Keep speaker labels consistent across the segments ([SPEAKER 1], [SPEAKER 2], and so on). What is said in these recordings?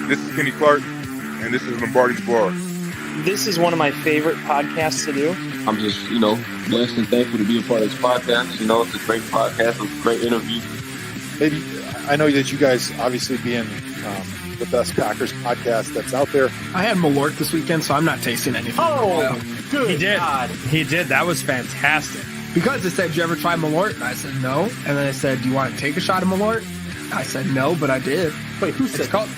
[SPEAKER 1] This is Kenny Clark, and this is Lombardi's Bar.
[SPEAKER 2] This is one of my favorite podcasts to do.
[SPEAKER 3] I'm just, blessed and thankful to be a part of this podcast. It's a great podcast, a great interview.
[SPEAKER 4] Maybe I know that you guys obviously being the best Packers podcast that's out there.
[SPEAKER 5] I had Malort this weekend, so I'm not tasting anything.
[SPEAKER 2] Oh, good.
[SPEAKER 6] He did.
[SPEAKER 2] God.
[SPEAKER 6] He did. That was fantastic.
[SPEAKER 5] Because it said, "Did you ever try Malort?" And I said, "No." And then it said, "Do you want to take a shot of Malort?" I said, "No," but I did.
[SPEAKER 2] Wait, who said
[SPEAKER 5] It's called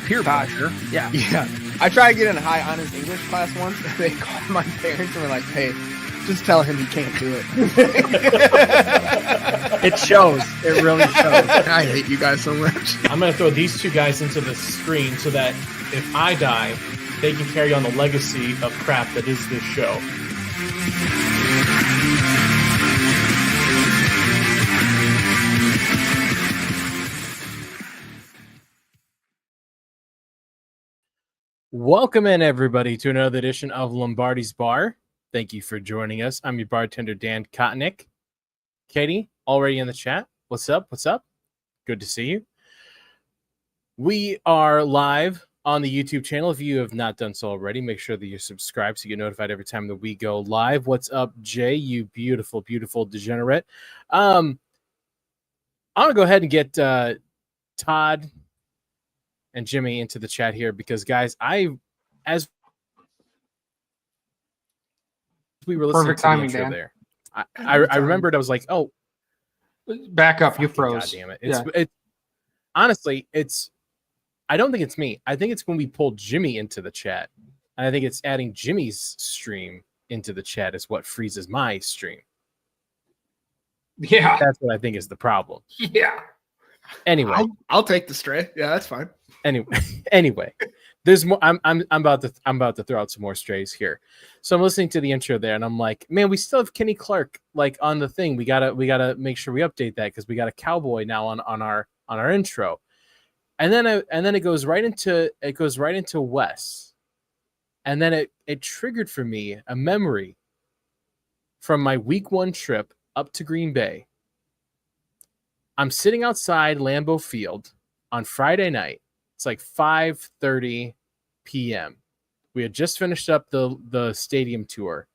[SPEAKER 6] Peer pressure.
[SPEAKER 5] Yeah.
[SPEAKER 7] Yeah. I tried to get in a high honors English class once, and they called my parents and were like, "Hey, just tell him he can't do it."
[SPEAKER 6] It shows. It really shows.
[SPEAKER 5] I hate you guys so much.
[SPEAKER 8] I'm going to throw these two guys into the screen so that if I die, they can carry on the legacy of crap that is this show.
[SPEAKER 6] Welcome in, everybody, to another edition of Lombardi's Bar. Thank you for joining us. I'm your bartender, Dan Kotnick. Katie, already in the chat. What's up? What's up? Good to see you. We are live on the YouTube channel. If you have not done so already, make sure that you're subscribed so you get notified every time that we go live. What's up, Jay? You beautiful, beautiful degenerate. I'm going to go ahead and get Todd and Jimmy into the chat here because, guys, as we were listening
[SPEAKER 7] Perfect
[SPEAKER 6] to
[SPEAKER 7] timing,
[SPEAKER 6] the intro
[SPEAKER 7] Dan.
[SPEAKER 6] there, I remembered. I was like, "Oh,
[SPEAKER 7] Back up, you froze.
[SPEAKER 6] God damn it!" Honestly, I don't think it's me. I think it's when we pulled Jimmy into the chat, and I think it's adding Jimmy's stream into the chat is what freezes my stream.
[SPEAKER 7] Yeah.
[SPEAKER 6] That's what I think is the problem.
[SPEAKER 7] Yeah.
[SPEAKER 6] Anyway,
[SPEAKER 7] I'll take the stray. Yeah, that's fine.
[SPEAKER 6] Anyway, there's more. I'm about to throw out some more strays here. So I'm listening to the intro there, and I'm like, man, we still have Kenny Clark like on the thing. We gotta make sure we update that because we got a cowboy now on our intro, and then it goes right into Wes, and then it triggered for me a memory from my week 1 trip up to Green Bay. I'm sitting outside Lambeau Field on Friday night. It's like 5:30 p.m. We had just finished up the stadium tour.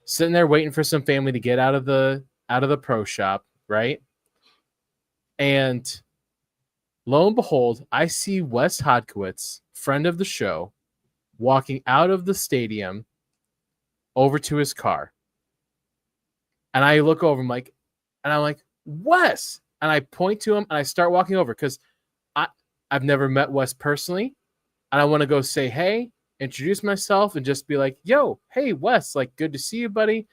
[SPEAKER 6] Sitting there waiting for some family to get out of the pro shop, right? And lo and behold, I see Wes Hodkiewicz, friend of the show, walking out of the stadium over to his car. And I look over, I'm like, Wes! And I point to him and I start walking over because I've never met Wes personally. And I want to go say, hey, introduce myself and just be like, yo, hey, Wes, like, good to see you, buddy.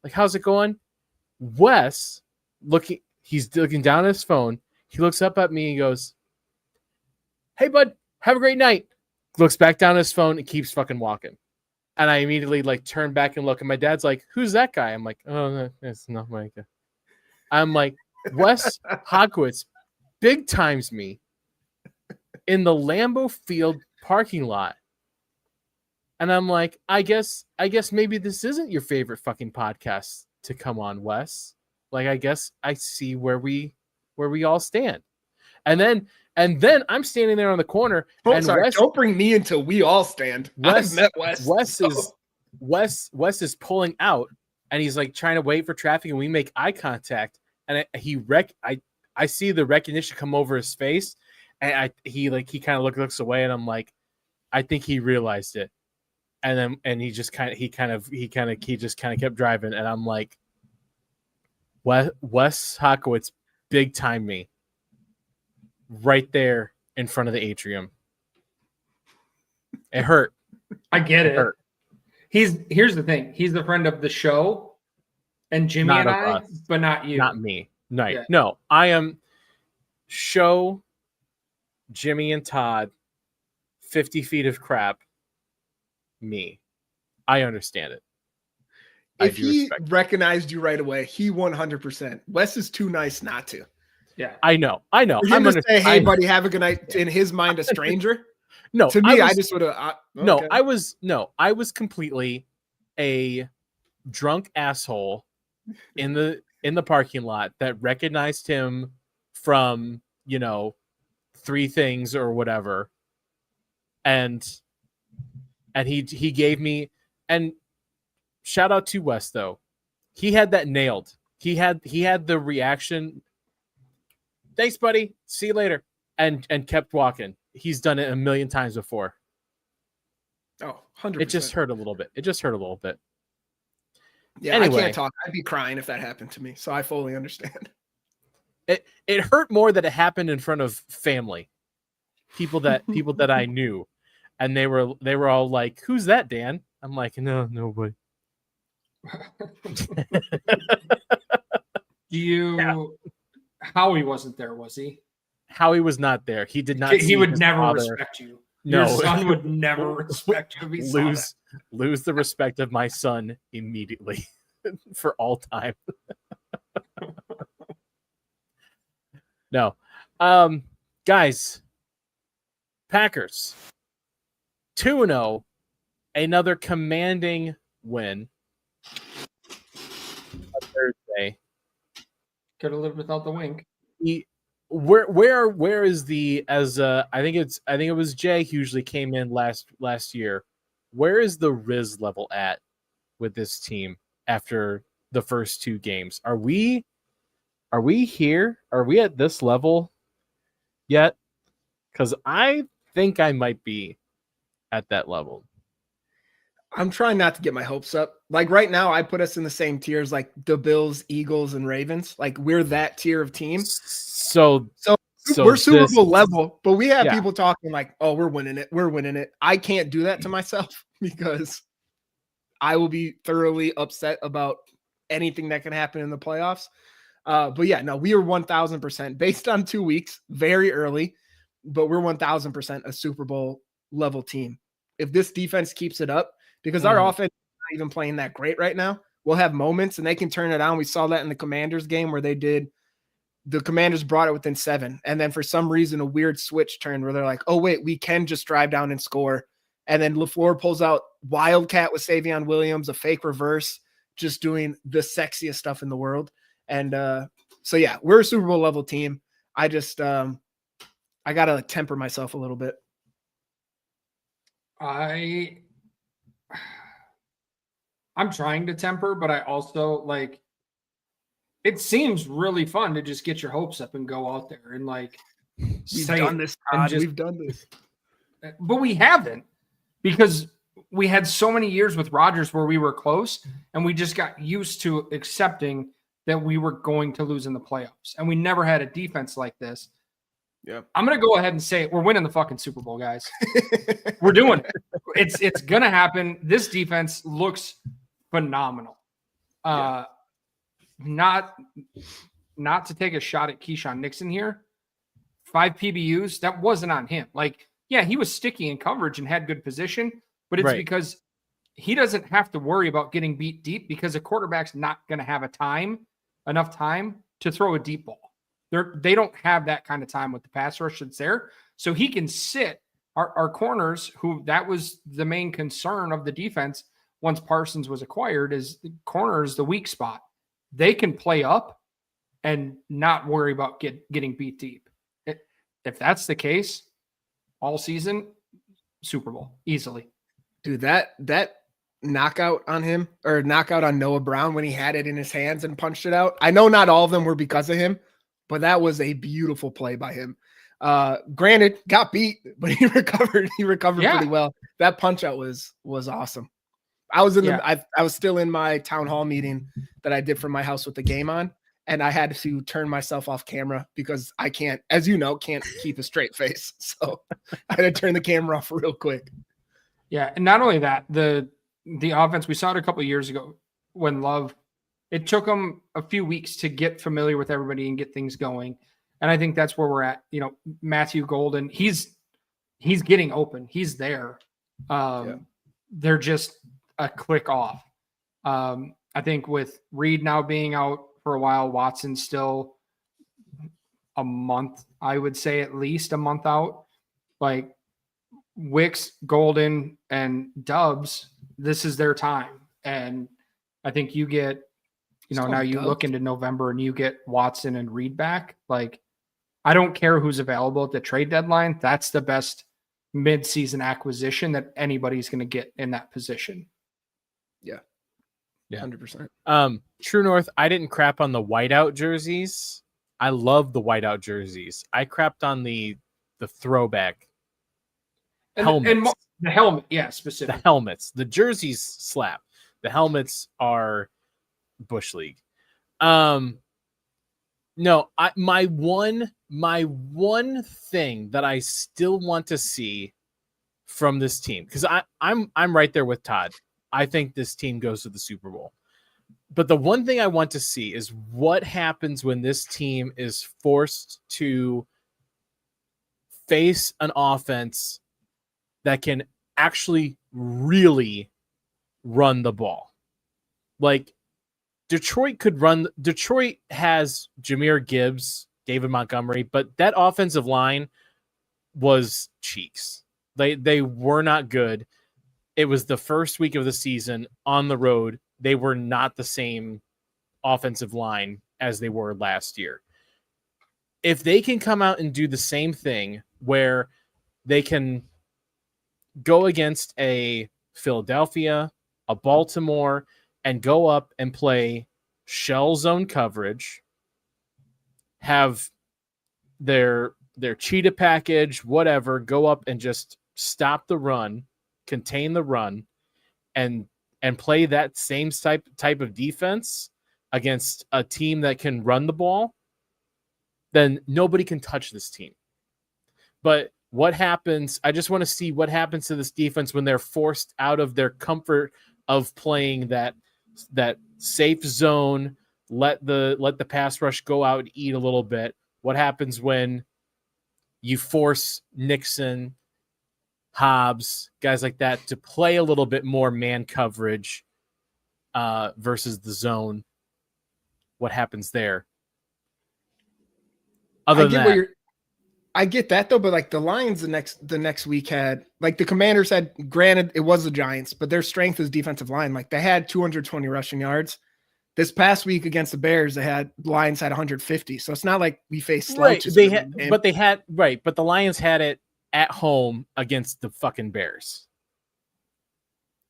[SPEAKER 6] Like, how's it going? Wes, he's looking down at his phone. He looks up at me and goes, hey, bud, have a great night. Looks back down at his phone and keeps fucking walking. And I immediately like turn back and look. And my dad's like, who's that guy? I'm like, oh, that's not my guy. I'm like, Wes Hodkiewicz big times me in the Lambeau Field parking lot. And I'm like, I guess maybe this isn't your favorite fucking podcast to come on, Wes. Like, I guess I see where we all stand. And then I'm standing there on the corner.
[SPEAKER 7] And sorry, don't bring me into we all stand. I've met Wes.
[SPEAKER 6] Wes is pulling out and he's like trying to wait for traffic and we make eye contact. And I see the recognition come over his face, and he kind of looks away, and I'm like, I think he realized it, and he just kind of kept driving, and I'm like, Wes Hodkiewicz big time me right there in front of the atrium. It hurt.
[SPEAKER 9] I get it.
[SPEAKER 6] Hurt.
[SPEAKER 9] Here's the thing. He's the friend of the show. And Jimmy
[SPEAKER 6] Not
[SPEAKER 9] and
[SPEAKER 6] of
[SPEAKER 9] I,
[SPEAKER 6] us.
[SPEAKER 9] but not you.
[SPEAKER 6] Not me. No,
[SPEAKER 9] Yeah.
[SPEAKER 6] No, I am show Jimmy and Todd 50 feet of crap. Me. I understand it.
[SPEAKER 7] If he recognized you right away, he 100%. Wes is too nice not to.
[SPEAKER 9] Yeah.
[SPEAKER 6] I know.
[SPEAKER 7] For him to say, hey, buddy, have a good night, in his mind, a stranger.
[SPEAKER 6] No,
[SPEAKER 7] to me, I just would have.
[SPEAKER 6] Okay. I was completely a drunk asshole in the parking lot that recognized him from, 3 Things or whatever, and he gave me, and shout out to Wes though. He had that nailed. He had the reaction. Thanks, buddy. See you later. And kept walking. He's done it a million times before.
[SPEAKER 7] Oh, 100%.
[SPEAKER 6] It just hurt a little bit.
[SPEAKER 7] Yeah,
[SPEAKER 6] Anyway.
[SPEAKER 7] I can't talk. I'd be crying if that happened to me. So I fully understand.
[SPEAKER 6] It hurt more that it happened in front of family, people that I knew, and they were all like, "Who's that, Dan?" I'm like, "No, nobody."
[SPEAKER 9] Howie wasn't there, was he?
[SPEAKER 6] Howie was not there. He did not.
[SPEAKER 9] He would
[SPEAKER 6] his
[SPEAKER 9] never
[SPEAKER 6] father.
[SPEAKER 9] respect you.
[SPEAKER 6] No.
[SPEAKER 9] Your son would never respect you if he saw that.
[SPEAKER 6] Lose the respect of my son immediately for all time. No. Guys, Packers 2-0, another commanding win on Thursday.
[SPEAKER 9] Could have lived without the wink.
[SPEAKER 6] Where is the, as I think it was Jay who usually came in last year. Where is the Riz level at with this team after the first two games? Are we here? Are we at this level yet? Because I think I might be at that level.
[SPEAKER 7] I'm trying not to get my hopes up. Like right now, I put us in the same tiers like the Bills, Eagles, and Ravens. Like we're that tier of team.
[SPEAKER 6] So
[SPEAKER 7] we're Super Bowl level, but we have
[SPEAKER 6] Yeah.
[SPEAKER 7] people talking like, "Oh, we're winning it. We're winning it." I can't do that to myself because I will be thoroughly upset about anything that can happen in the playoffs. But yeah, no, we are 1,000% based on 2 weeks, very early, but we're 1,000% a Super Bowl level team. If this defense keeps it up, because our offense is not even playing that great right now, we'll have moments and they can turn it on. We saw that in the Commanders game where the Commanders brought it within 7. And then for some reason, a weird switch turned where they're like, oh, wait, we can just drive down and score. And then LaFleur pulls out Wildcat with Savion Williams, a fake reverse, just doing the sexiest stuff in the world. And so, yeah, we're a Super Bowl level team. I just, I got to temper myself a little bit.
[SPEAKER 9] I'm trying to temper, but I also like, it seems really fun to just get your hopes up and go out there and like,
[SPEAKER 7] We've done this, Todd. We've done this.
[SPEAKER 9] But we haven't, because we had so many years with Rodgers where we were close and we just got used to accepting that we were going to lose in the playoffs. And we never had a defense like this.
[SPEAKER 7] Yeah,
[SPEAKER 9] I'm going to go ahead and say it. We're winning the fucking Super Bowl, guys. We're doing it. It's going to happen. This defense looks phenomenal. Not to take a shot at Keyshawn Nixon here. 5 PBUs, that wasn't on him. Like, yeah, he was sticky in coverage and had good position, but it's because he doesn't have to worry about getting beat deep because a quarterback's not going to have enough time to throw a deep ball. They don't have that kind of time with the pass rush that's there. So he can sit our corners, who that was the main concern of the defense once Parsons was acquired, is the corner is the weak spot. They can play up and not worry about getting beat deep. If that's the case, all season, Super Bowl, easily.
[SPEAKER 7] Dude, that knockout on him, or knockout on Noah Brown when he had it in his hands and punched it out. I know not all of them were because of him, but that was a beautiful play by him. Granted, got beat, but he recovered. He recovered pretty well. That punch out was awesome. I was I was still in my town hall meeting that I did from my house with the game on, and I had to turn myself off camera because I can't, as you know, can't keep a straight face. So I had to turn the camera off real quick.
[SPEAKER 9] Yeah, and not only that, the offense, we saw it a couple of years ago when Love, it took him a few weeks to get familiar with everybody and get things going. And I think that's where we're at. You know, Matthew Golden, he's getting open. He's there. They're just a click off. I think with Reed now being out for a while, Watson still a month, I would say at least a month out. Like Wicks, Golden, and Dubs, this is their time. And I think you get, now you look into November and you get Watson and Reed back. Like, I don't care who's available at the trade deadline. That's the best mid-season acquisition that anybody's going to get in that position.
[SPEAKER 7] Yeah. 100%.
[SPEAKER 6] True North, I didn't crap on the whiteout jerseys. I love the whiteout jerseys. I crapped on the throwback helmets.
[SPEAKER 9] And the helmet, yeah, specifically.
[SPEAKER 6] The helmets. The jerseys slap. The helmets are Bush League. No, my one thing that I still want to see from this team, because I'm right there with Todd. I think this team goes to the Super Bowl. But the one thing I want to see is what happens when this team is forced to face an offense that can actually really run the ball. Like Detroit has Jahmyr Gibbs, David Montgomery, but that offensive line was cheeks. They were not good. It was the first week of the season on the road. They were not the same offensive line as they were last year. If they can come out and do the same thing where they can go against a Philadelphia, a Baltimore, and go up and play shell zone coverage, have their cheetah package, whatever, go up and just stop the run, contain the run, and play that same type of defense against a team that can run the ball, then nobody can touch this team. But what happens? I just want to see what happens to this defense when they're forced out of their comfort of playing that safe zone, let the pass rush go out and eat a little bit. What happens when you force Nixon, Hobbs, guys like that to play a little bit more man coverage versus the zone? What happens there?
[SPEAKER 7] I get that though, but like the Lions the next week had, like the Commanders had, granted it was the Giants, but their strength is defensive line. Like they had 220 rushing yards. This past week against the Bears, Lions had 150. So it's not like we faced slouches.
[SPEAKER 6] But the Lions had it at home against the fucking Bears.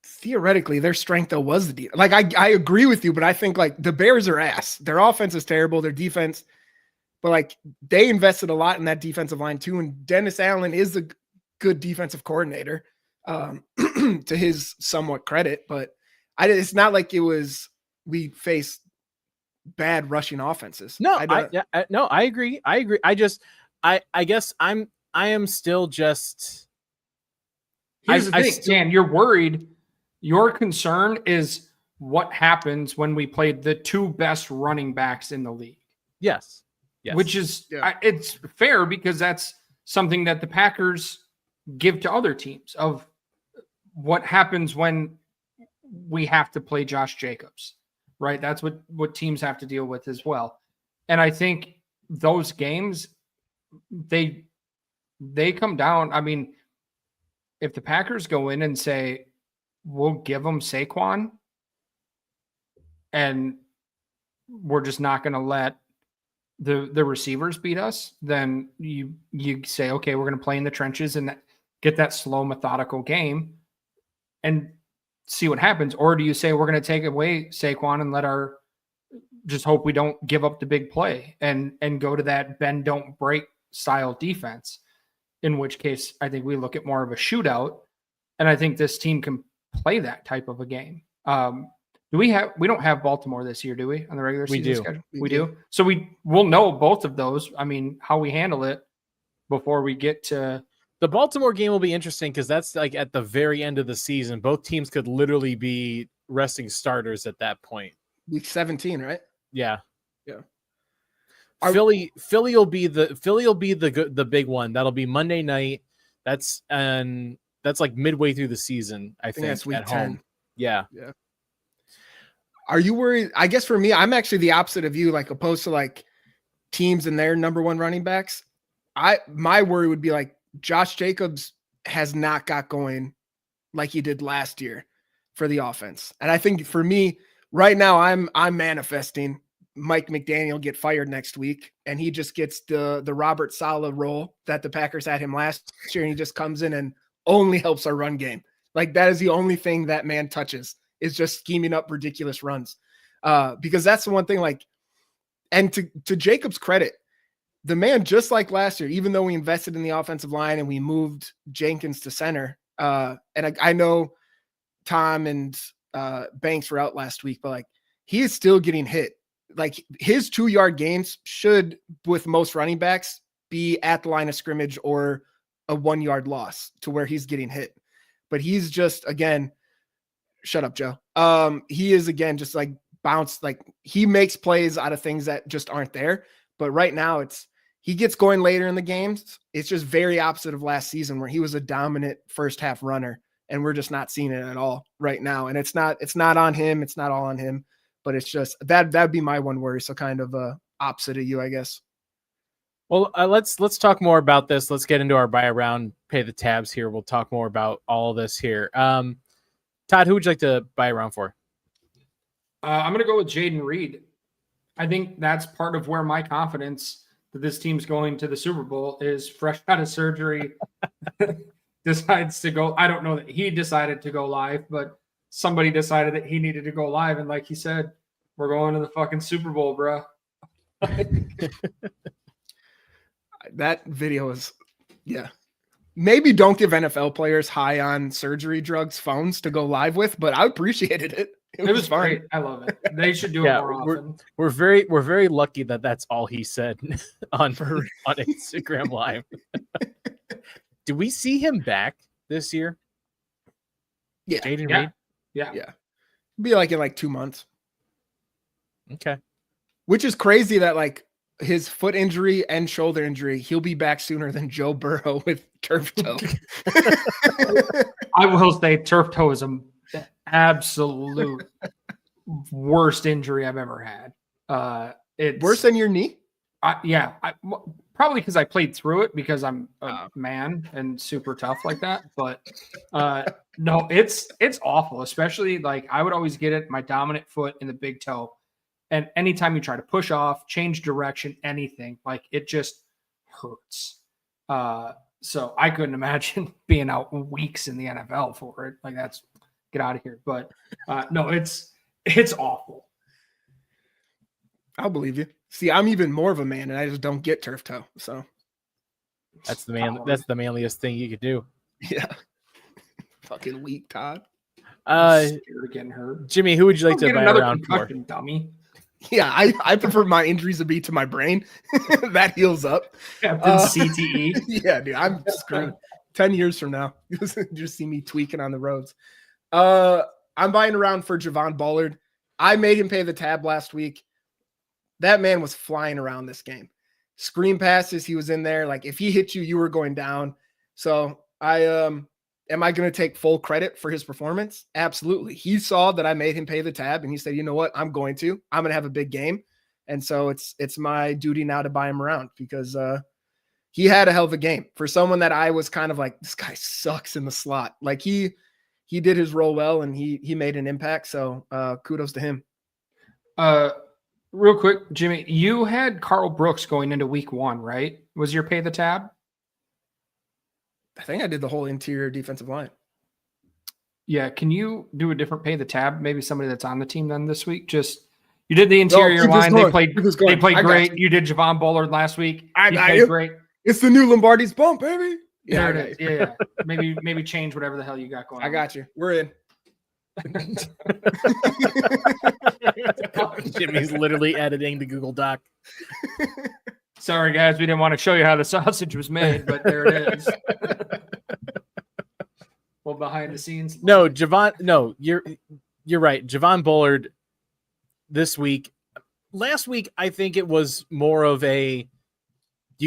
[SPEAKER 7] Theoretically, their strength though was the defense. Like I agree with you, but I think like the Bears are ass. Their offense is terrible. Their defense. But like they invested a lot in that defensive line too, and Dennis Allen is a good defensive coordinator, to his somewhat credit. But it's not like it was we faced bad rushing offenses.
[SPEAKER 6] No, I agree. I guess I am still just.
[SPEAKER 9] Here's the thing, Dan. You're worried. Your concern is what happens when we played the two best running backs in the league.
[SPEAKER 6] Yes. Yes.
[SPEAKER 9] Which is, it's fair because that's something that the Packers give to other teams of what happens when we have to play Josh Jacobs, right? That's what teams have to deal with as well. And I think those games, they come down. I mean, if the Packers go in and say, we'll give them Saquon and we're just not going to let the receivers beat us, then you say, okay, we're going to play in the trenches and get that slow, methodical game and see what happens. Or do you say we're going to take away Saquon and just hope we don't give up the big play and go to that bend, don't break style defense, in which case I think we look at more of a shootout. And I think this team can play that type of a game. We don't have Baltimore this year, do we? On the regular season schedule? We do. So we'll know both of those. I mean, how we handle it before we get to
[SPEAKER 6] the Baltimore game will be interesting because that's like at the very end of the season. Both teams could literally be resting starters at that point.
[SPEAKER 7] Week 17, right?
[SPEAKER 6] Yeah.
[SPEAKER 7] Yeah.
[SPEAKER 6] Philly will be the big one. That'll be Monday night. That's like midway through the season, I think
[SPEAKER 7] that's week
[SPEAKER 6] at
[SPEAKER 7] 10.
[SPEAKER 6] home. Yeah.
[SPEAKER 7] Yeah. Are you worried? I guess for me, I'm actually the opposite of you, like opposed to like teams and their number one running backs. My worry would be like Josh Jacobs has not got going like he did last year for the offense. And I think for me right now, I'm manifesting Mike McDaniel get fired next week, and he just gets the Robert Saleh role that the Packers had him last year, and he just comes in and only helps our run game. Like, that is the only thing that man touches, is just scheming up ridiculous runs. Because that's the one thing, like, and to Jacob's credit, the man, just like last year, even though we invested in the offensive line and we moved Jenkins to center, and I know Tom and Banks were out last week, but like, he is still getting hit. Like, his 2-yard gains should, with most running backs, be at the line of scrimmage or a 1-yard loss to where he's getting hit. But he's just, again, shut up, Joe. He is, again, just like bounced. Like, he makes plays out of things that just aren't there. But right now he gets going later in the games. It's just very opposite of last season, where he was a dominant first half runner, and we're just not seeing it at all right now. And it's not on him. It's not all on him, but it's just that'd be my one worry. So kind of opposite of you, I guess.
[SPEAKER 6] Well, let's talk more about this. Let's get into our buy around, pay the tabs here. We'll talk more about all this here. Todd, who would you like to buy around for?
[SPEAKER 9] I'm going to go with Jaden Reed. I think that's part of where my confidence that this team's going to the Super Bowl is. Fresh out of surgery, decides to go. I don't know that he decided to go live, but somebody decided that he needed to go live. And like he said, we're going to the fucking Super Bowl, bro.
[SPEAKER 7] That video is, yeah. Maybe don't give NFL players high on surgery drugs phones to go live with, but I appreciated it.
[SPEAKER 9] It was fun. Great. I love it. They should do it more often.
[SPEAKER 6] We're very lucky that that's all he said on Instagram Live. Do we see him back this year?
[SPEAKER 7] Yeah.
[SPEAKER 6] Jaden Reed?
[SPEAKER 7] Yeah. Be like in like 2 months.
[SPEAKER 6] Okay.
[SPEAKER 7] Which is crazy that like his foot injury and shoulder injury, he'll be back sooner than Joe Burrow with turf toe.
[SPEAKER 9] I will say turf toe is an absolute worst injury I've ever had. It's
[SPEAKER 7] worse than your knee?
[SPEAKER 9] Probably because I played through it because I'm a man and super tough like that. But no, it's awful. Especially like I would always get it my dominant foot in the big toe. And anytime you try to push off, change direction, anything, like it just hurts. So I couldn't imagine being out weeks in the NFL for it. Like that's get out of here. But no, it's awful.
[SPEAKER 7] I'll believe you. See, I'm even more of a man, and I just don't get turf toe. So
[SPEAKER 6] that's the manliest thing you could do.
[SPEAKER 7] Yeah. Fucking weak, Todd.
[SPEAKER 9] Scared of getting hurt.
[SPEAKER 6] Jimmy, who would you like to buy around for?
[SPEAKER 9] Dummy.
[SPEAKER 7] Yeah, I prefer my injuries to be to my brain. That heals up.
[SPEAKER 9] Captain CTE.
[SPEAKER 7] Yeah, dude, I'm screwed. 10 years from now, you'll just see me tweaking on the roads. I'm buying around for Javon Bullard. I made him pay the tab last week. That man was flying around this game. Screen passes, he was in there. Like if he hit you, you were going down. So am I going to take full credit for his performance? Absolutely. He saw that I made him pay the tab and he said, you know what? I'm going to have a big game. And so it's my duty now to buy him around because he had a hell of a game for someone that I was kind of like, this guy sucks in the slot. Like he did his role well and he made an impact. So kudos to him.
[SPEAKER 9] Real quick, Jimmy, you had Carl Brooks going into week 1, right? Was your pay the tab?
[SPEAKER 7] I think I did the whole interior defensive line.
[SPEAKER 9] Yeah. Can you do a different pay the tab? Maybe somebody that's on the team then this week. Just you did the interior line. They played great. You did Javon Bullard last week.
[SPEAKER 7] I got you.
[SPEAKER 9] Great.
[SPEAKER 7] It's the new Lombardi's bump, baby.
[SPEAKER 9] Yeah, there it is. Yeah. Maybe change whatever the hell you got going on.
[SPEAKER 7] I got you. We're in.
[SPEAKER 6] Jimmy's literally editing the Google Doc.
[SPEAKER 9] Sorry, guys, we didn't want to show you how the sausage was made, but there it is. Well, behind the scenes.
[SPEAKER 6] No, Javon. No, you're right. Javon Bullard this week. Last week, I think it was more of you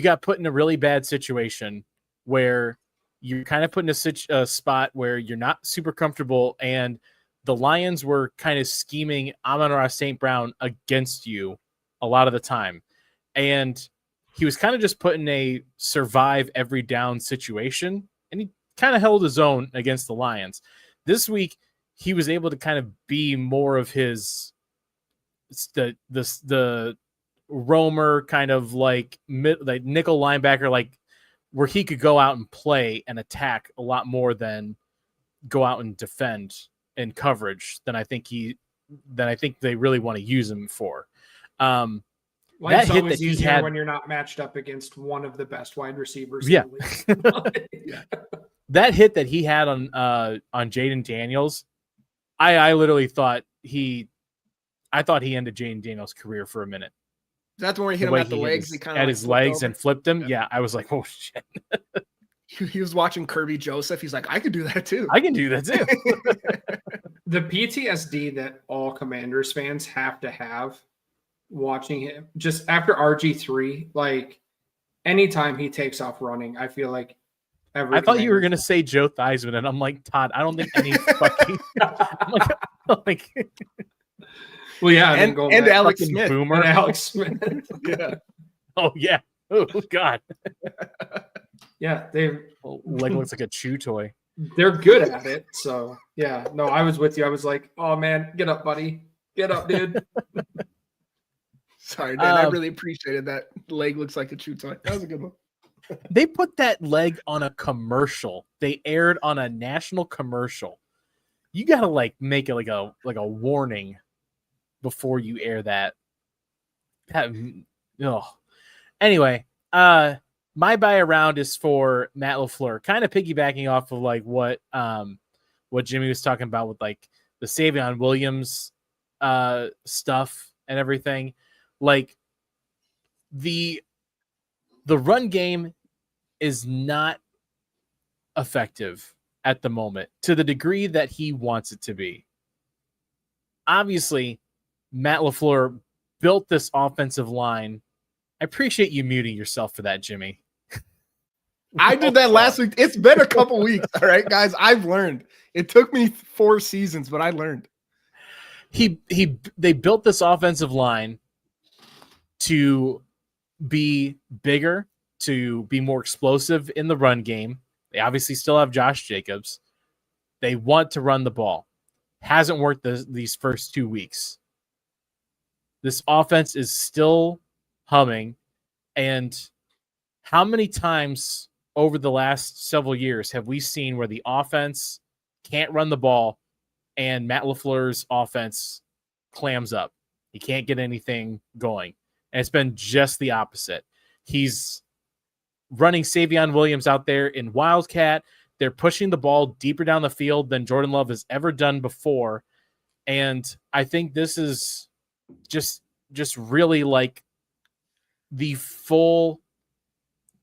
[SPEAKER 6] got put in a really bad situation where you're kind of put in a spot where you're not super comfortable, and the Lions were kind of scheming Amon-Ra St. Brown against you a lot of the time. And he was kind of just put in a survive every down situation, and he kind of held his own against the Lions. This week, he was able to kind of be more of his the roamer kind of like nickel linebacker, like where he could go out and play and attack a lot more than go out and defend in coverage than I think they really want to use him for.
[SPEAKER 9] Life's
[SPEAKER 6] that hit
[SPEAKER 9] always
[SPEAKER 6] that he
[SPEAKER 9] easier
[SPEAKER 6] had
[SPEAKER 9] when you're not matched up against one of the best wide receivers.
[SPEAKER 6] Yeah.
[SPEAKER 9] In the league.
[SPEAKER 6] that hit that he had on Jaden Daniels, I literally thought he ended Jaden Daniels' career for a minute.
[SPEAKER 7] That's when he hit him at the legs. He kind of
[SPEAKER 6] at his legs and flipped him. Yeah, I was like, oh shit.
[SPEAKER 7] He was watching Kirby Joseph. He's like, I could do that too.
[SPEAKER 6] I can do that too.
[SPEAKER 9] The PTSD that all Commanders fans have to have watching him just after RG3, like anytime he takes off running, I feel like
[SPEAKER 6] I thought you were going to say Joe Theismann, and I'm like, Todd, I don't think any fucking like
[SPEAKER 9] well, yeah,
[SPEAKER 7] and Alex Smith.
[SPEAKER 6] Boomer.
[SPEAKER 9] And Alex Smith.
[SPEAKER 7] Yeah.
[SPEAKER 6] Oh yeah. Oh god.
[SPEAKER 9] Yeah,
[SPEAKER 6] leg looks like a chew toy.
[SPEAKER 9] They're good at it. So yeah, no, I was with you. I was like, oh man, get up, buddy. Get up, dude.
[SPEAKER 7] Sorry, Dan. I really appreciated that. Leg looks like a chew toy. That was a good one.
[SPEAKER 6] They put that leg on a commercial. They aired on a national commercial. You gotta like make it like a warning before you air that. Anyway, my buy around is for Matt LaFleur, kind of piggybacking off of like what Jimmy was talking about with like the Savion Williams stuff and everything. Like the run game is not effective at the moment to the degree that he wants it to be. Obviously, Matt LaFleur built this offensive line. I appreciate you muting yourself for that, Jimmy.
[SPEAKER 7] I did that last week. It's been a couple weeks. All right, guys. I've learned. It took me 4 seasons, but I learned.
[SPEAKER 6] They built this offensive line to be bigger, to be more explosive in the run game. They obviously still have Josh Jacobs. They want to run the ball. Hasn't worked these first 2 weeks. This offense is still humming. And how many times over the last several years have we seen where the offense can't run the ball and Matt LaFleur's offense clams up? He can't get anything going. And it's been just the opposite. He's running Savion Williams out there in Wildcat. They're pushing the ball deeper down the field than Jordan Love has ever done before. And I think this is just really like the full.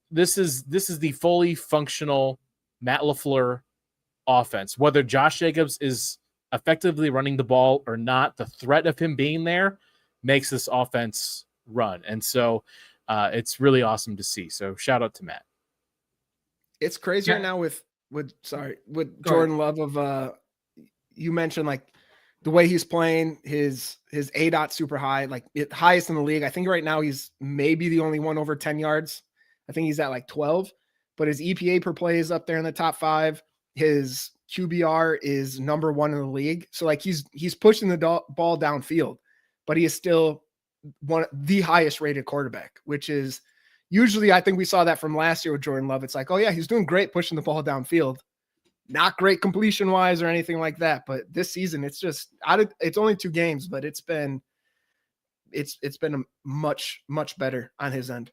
[SPEAKER 6] This is the fully functional Matt LaFleur offense. Whether Josh Jacobs is effectively running the ball or not, the threat of him being there makes this offense run. And so it's really awesome to see. So shout out to Matt.
[SPEAKER 7] It's crazy right now with Jordan Love of you mentioned like the way he's playing, his ADOT super high, like highest in the league. I think right now he's maybe the only one over 10 yards. I think he's at like 12, but his EPA per play is up there in the top 5. His QBR is number 1 in the league. So like he's pushing the ball downfield, but he is still the highest rated quarterback, which is usually, I think we saw that from last year with Jordan Love. It's like, oh yeah, he's doing great pushing the ball downfield. Not great completion wise or anything like that. But this season, it's just it's only 2 games, but it's been a much better on his end.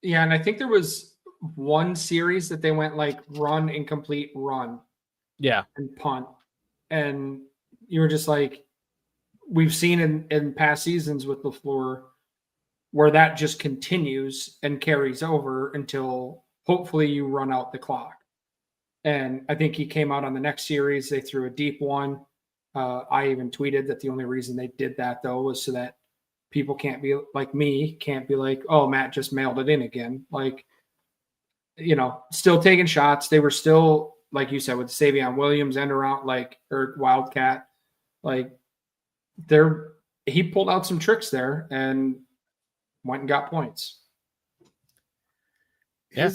[SPEAKER 9] Yeah, and I think there was one series that they went like run, incomplete, run.
[SPEAKER 6] Yeah.
[SPEAKER 9] And punt. And you were just like, we've seen in past seasons with LaFleur where that just continues and carries over until hopefully you run out the clock. And I think he came out on the next series. They threw a deep one. I even tweeted that the only reason they did that, though, was so that people can't be like, oh, Matt just mailed it in again. Like, still taking shots. They were still, like you said, with Savion Williams end around, or Wildcat, he pulled out some tricks there and went and got points.
[SPEAKER 7] Yeah.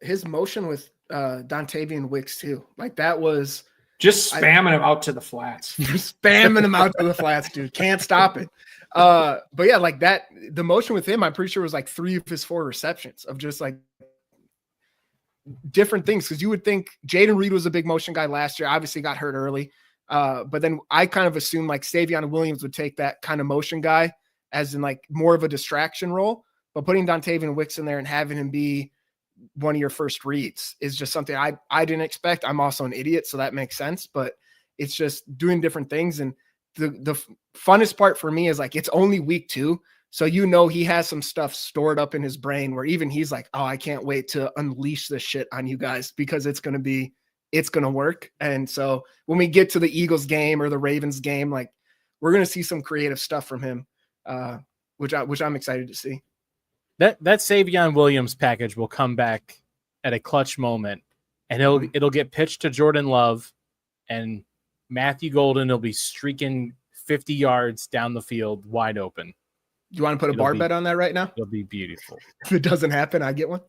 [SPEAKER 7] His motion with Dontavian Wicks too, like that was
[SPEAKER 9] Just spamming him out to the flats.
[SPEAKER 7] Spamming him out to the flats, dude. Can't stop it. But yeah, like that, the motion with him, I'm pretty sure was like 3 of his 4 receptions of just like different things. Cause you would think Jaden Reed was a big motion guy last year, obviously got hurt early. But then I kind of assumed like Savion Williams would take that kind of motion guy as in like more of a distraction role, but putting Dontavian Wicks in there and having him be one of your first reads is just something I didn't expect. I'm also an idiot, so that makes sense, but it's just doing different things. And the funnest part for me is like, it's only week 2. So, he has some stuff stored up in his brain where even he's like, oh, I can't wait to unleash this shit on you guys because it's going to work. And so when we get to the Eagles game or the Ravens game, like we're going to see some creative stuff from him, which I'm excited to see.
[SPEAKER 6] That Savion Williams package will come back at a clutch moment, and it'll get pitched to Jordan Love, and Matthew Golden will be streaking 50 yards down the field wide open.
[SPEAKER 7] You want to put a bar bet on that right now?
[SPEAKER 6] It'll be beautiful.
[SPEAKER 7] If it doesn't happen, I get one.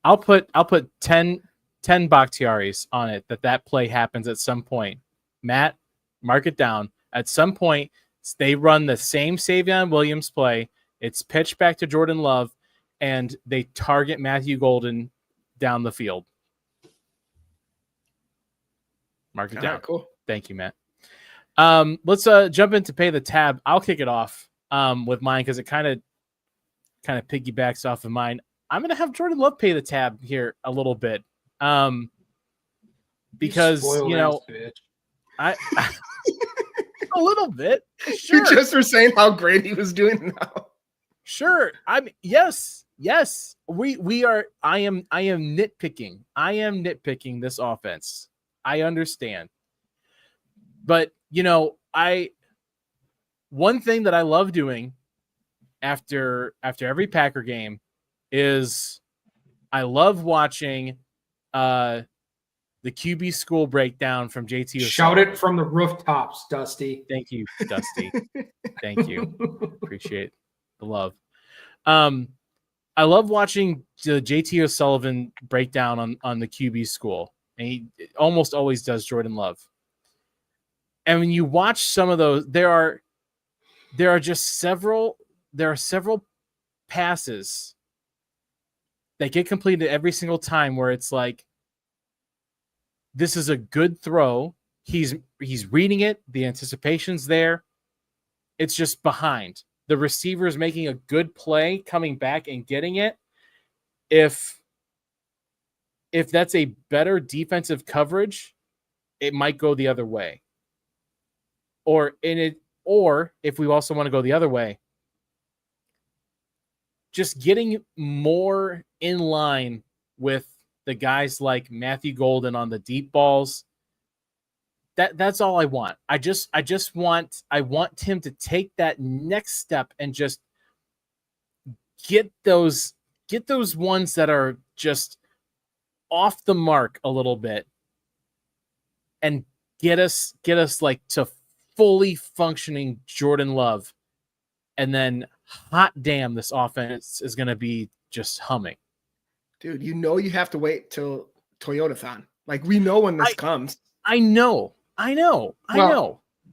[SPEAKER 6] I'll put 10 Bakhtiaris on it that play happens at some point. Matt, mark it down. At some point, they run the same Savion Williams play. It's pitched back to Jordan Love, and they target Matthew Golden down the field. Mark it down.
[SPEAKER 7] Right, cool.
[SPEAKER 6] Thank you, Matt. Let's jump into pay the tab. I'll kick it off with mine because it kind of piggybacks off of mine. I'm gonna have Jordan Love pay the tab here a little bit, because I a little bit. Sure.
[SPEAKER 7] You just were saying how great he was doing now.
[SPEAKER 6] Sure. Yes. We are. I am nitpicking. I am nitpicking this offense. I understand, but one thing that I love doing after every Packer game is I love watching the QB school breakdown from JT.
[SPEAKER 9] Shout it from the rooftops, Dusty.
[SPEAKER 6] Thank you, Dusty. Thank you. Appreciate the love. I love watching the JT O'Sullivan breakdown on the QB school, and he almost always does Jordan Love. And when you watch some of those, there are several passes that get completed every single time where it's like, this is a good throw. He's reading it. The anticipation's there. It's just behind. The receiver is making a good play, coming back and getting it. If that's a better defensive coverage, it might go the other way. Or if we also want to go the other way, just getting more in line with the guys like Matthew Golden on the deep balls. That's all I want. I want him to take that next step and just get those ones that are just off the mark a little bit and get us like to fully functioning Jordan Love. And then hot damn, this offense is going to be just humming.
[SPEAKER 7] Dude, you have to wait till Toyotathon. Like, we know when this comes.
[SPEAKER 6] I know.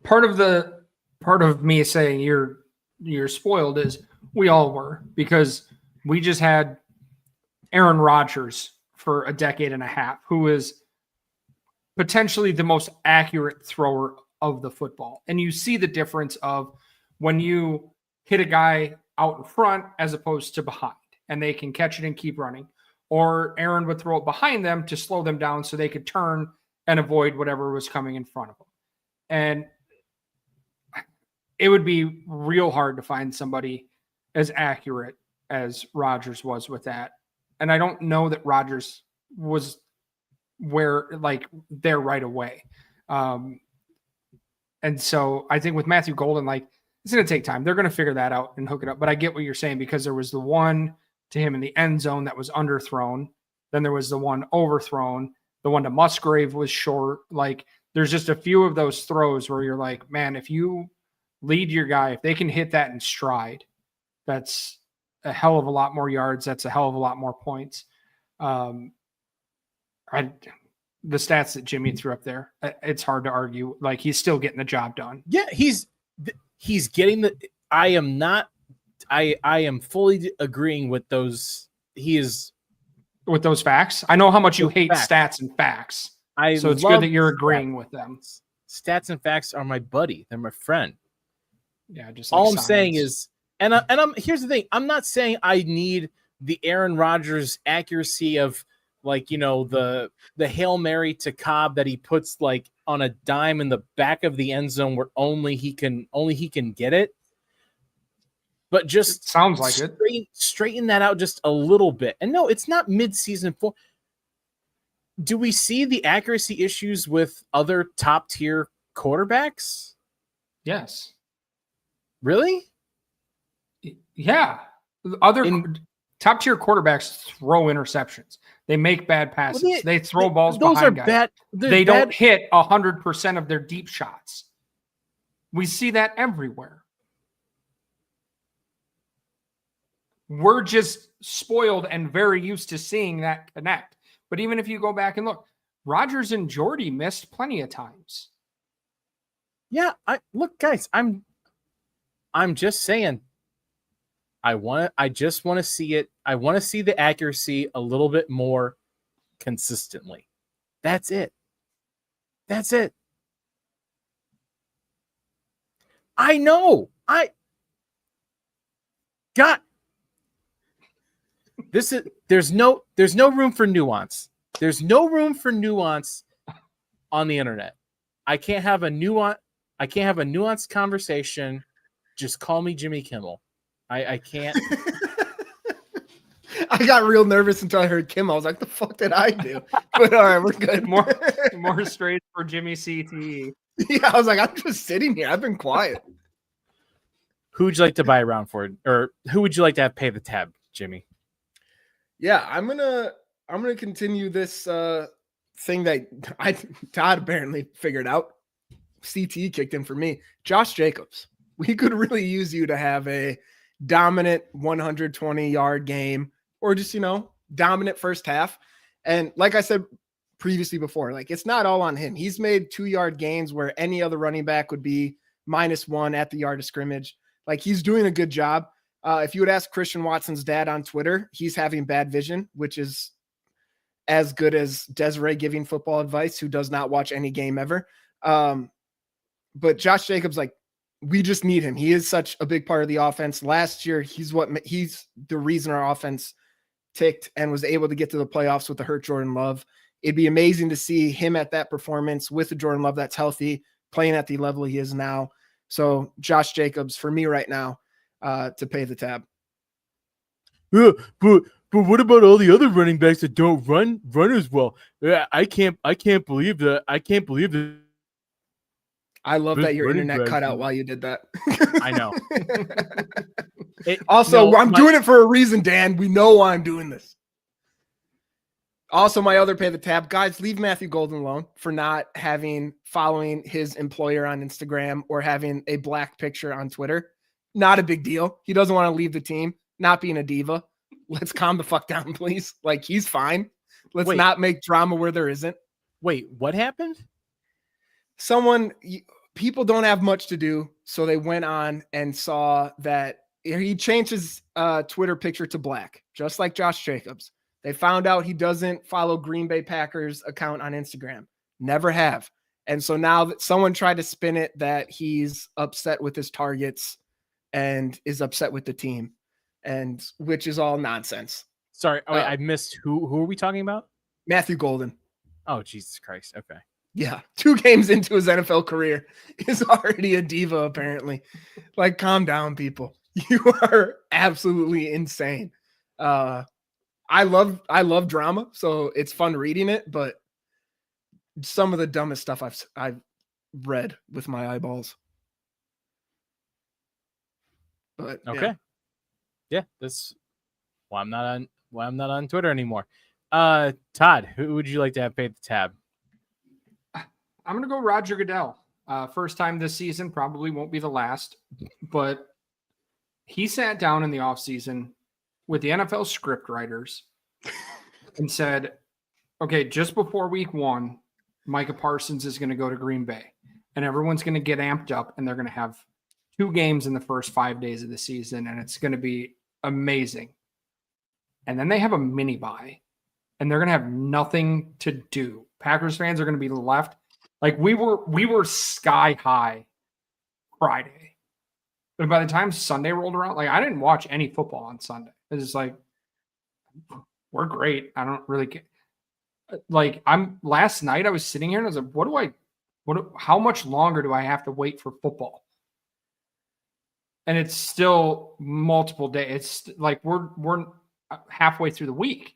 [SPEAKER 9] Part of me saying you're spoiled is we all were, because we just had Aaron Rodgers for a decade and a half, who is potentially the most accurate thrower of the football. And you see the difference of when you hit a guy out in front as opposed to behind, and they can catch it and keep running. Or Aaron would throw it behind them to slow them down so they could turn and avoid whatever was coming in front of them. And it would be real hard to find somebody as accurate as Rodgers was with that. And I don't know that Rodgers was there right away. And so I think with Matthew Golden, it's going to take time. They're going to figure that out and hook it up. But I get what you're saying, because there was the one to him in the end zone that was underthrown. Then there was the one overthrown. The one to Musgrave was short. There's just a few of those throws where you're like, man, if you lead your guy, if they can hit that in stride, that's a hell of a lot more yards. That's a hell of a lot more points. the stats that Jimmy threw up there. It's hard to argue. Like, he's still getting the job done.
[SPEAKER 6] Yeah, he's getting the. I am fully agreeing with those. He is
[SPEAKER 9] with those facts. I know how much you hate
[SPEAKER 6] facts.
[SPEAKER 9] stats and facts. So it's
[SPEAKER 6] love
[SPEAKER 9] good that you're
[SPEAKER 6] stats.
[SPEAKER 9] agreeing with them.
[SPEAKER 6] Stats and facts are my buddy. They're my friend.
[SPEAKER 9] Yeah, just like
[SPEAKER 6] all I'm
[SPEAKER 9] science.
[SPEAKER 6] saying is, and I'm here's the thing. I'm not saying I need the Aaron Rodgers accuracy of, like, you know, the Hail Mary to Cobb that he puts like on a dime in the back of the end zone where only he can get it. But just
[SPEAKER 9] it sounds like
[SPEAKER 6] straighten that out just a little bit. And no, it's not mid-season form. Do we see the accuracy issues with other top tier quarterbacks?
[SPEAKER 9] Yes.
[SPEAKER 6] Really?
[SPEAKER 9] Yeah. Other top tier quarterbacks throw interceptions. They make bad passes. They throw balls
[SPEAKER 6] those
[SPEAKER 9] behind
[SPEAKER 6] are
[SPEAKER 9] guys.
[SPEAKER 6] bad.
[SPEAKER 9] They don't hit 100% of their deep shots. We see that everywhere. We're just spoiled and very used to seeing that connect. But even if you go back and look, Rodgers and Jordy missed plenty of times.
[SPEAKER 6] Yeah, look, guys, I'm just saying. I just want to see it. I want to see the accuracy a little bit more consistently. That's it. That's it. I know. There's no room for nuance. There's no room for nuance on the internet. I can't have a nuanced conversation. Just call me Jimmy Kimmel. I can't.
[SPEAKER 7] I got real nervous until I heard Kimmel. I was like, the fuck did I do? But all right, we're good.
[SPEAKER 9] More straight for Jimmy CTE.
[SPEAKER 7] Yeah, I was like, I'm just sitting here. I've been quiet.
[SPEAKER 6] Who would you like to buy around for? Or who would you like to have pay the tab, Jimmy?
[SPEAKER 7] Yeah, I'm gonna continue this thing that Todd apparently figured out. CT kicked in for me. Josh Jacobs. We could really use you to have a dominant 120-yard game, or just, dominant first half. And like I said previously before, like, it's not all on him. He's made 2-yard gains where any other running back would be -1 at the yard of scrimmage. Like, he's doing a good job. If you would ask Christian Watson's dad on Twitter, he's having bad vision, which is as good as Desiree giving football advice, who does not watch any game ever. But Josh Jacobs, like, we just need him. He is such a big part of the offense. Last year, he's the reason our offense ticked and was able to get to the playoffs with the hurt Jordan Love. It'd be amazing to see him at that performance with the Jordan Love that's healthy, playing at the level he is now. So Josh Jacobs for me right now, to pay the tab.
[SPEAKER 6] Yeah, but what about all the other running backs that don't run as well? I can't believe that. I can't believe that.
[SPEAKER 7] I love that your internet cut out while you did that.
[SPEAKER 6] I know.
[SPEAKER 7] I'm doing it for a reason, Dan. We know why I'm doing this. Also, my other pay the tab. Guys, leave Matthew Golden alone for not following his employer on Instagram or having a black picture on Twitter. Not a big deal. He doesn't want to leave the team. Not being a diva. Let's calm the fuck down, please. Like, he's fine. Let's not make drama where there isn't.
[SPEAKER 6] Wait, what happened?
[SPEAKER 7] People don't have much to do, so they went on and saw that he changed his Twitter picture to black, just like Josh Jacobs. They found out he doesn't follow Green Bay Packers account on Instagram. Never have. And so now that someone tried to spin it that he's upset with his targets and is upset with the team, and which is all nonsense.
[SPEAKER 6] Sorry, I missed who are we talking about?
[SPEAKER 7] Matthew Golden.
[SPEAKER 6] Oh, Jesus Christ. Okay.
[SPEAKER 7] Yeah, 2 games into his NFL career is already a diva, apparently. Like, calm down, people. You are absolutely insane. I love drama, so it's fun reading it, but some of the dumbest stuff I've read with my eyeballs. But
[SPEAKER 6] okay. Yeah, that's why I'm not on Twitter anymore. Todd, who would you like to have paid the tab?
[SPEAKER 9] I'm going to go Roger Goodell. First time this season, probably won't be the last, but he sat down in the offseason with the NFL script writers and said, okay, just before week 1, Micah Parsons is going to go to Green Bay, and everyone's going to get amped up, and they're going to have 2 games in the first 5 days of the season, and it's going to be amazing. And then they have a mini bye, and they're going to have nothing to do. Packers fans are going to be left like we were sky high Friday. But by the time Sunday rolled around, like I didn't watch any football on Sunday. It's just like, we're great. I don't really get like last night I was sitting here and I was like, how much longer do I have to wait for football? And it's still multiple days. It's like we're halfway through the week.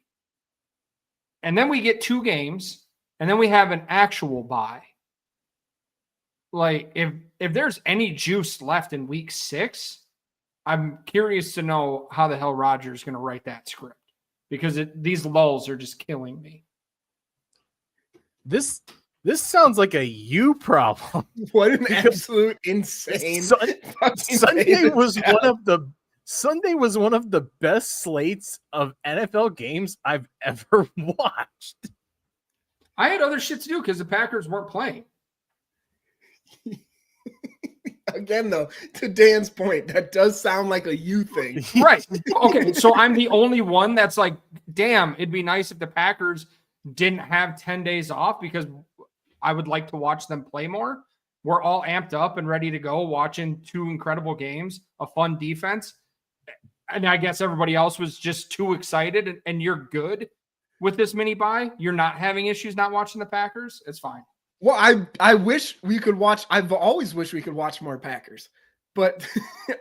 [SPEAKER 9] And then we get 2 games, and then we have an actual bye. Like if there's any juice left in week 6, I'm curious to know how the hell Rodgers going to write that script, because these lulls are just killing me.
[SPEAKER 6] This sounds like a you problem.
[SPEAKER 7] What an absolute insane.
[SPEAKER 6] Sunday was one of the best slates of NFL games I've ever watched.
[SPEAKER 9] I had other shit to do because the Packers weren't playing.
[SPEAKER 7] Again, though, to Dan's point, that does sound like a you thing.
[SPEAKER 9] Right. Okay, so I'm the only one that's like, damn, it'd be nice if the Packers didn't have 10 days off because I would like to watch them play more. We're all amped up and ready to go, watching 2 incredible games, a fun defense. And I guess everybody else was just too excited, and you're good with this mini bye. You're not having issues not watching the Packers. It's fine.
[SPEAKER 7] Well, I wish we could watch. I've always wished we could watch more Packers, but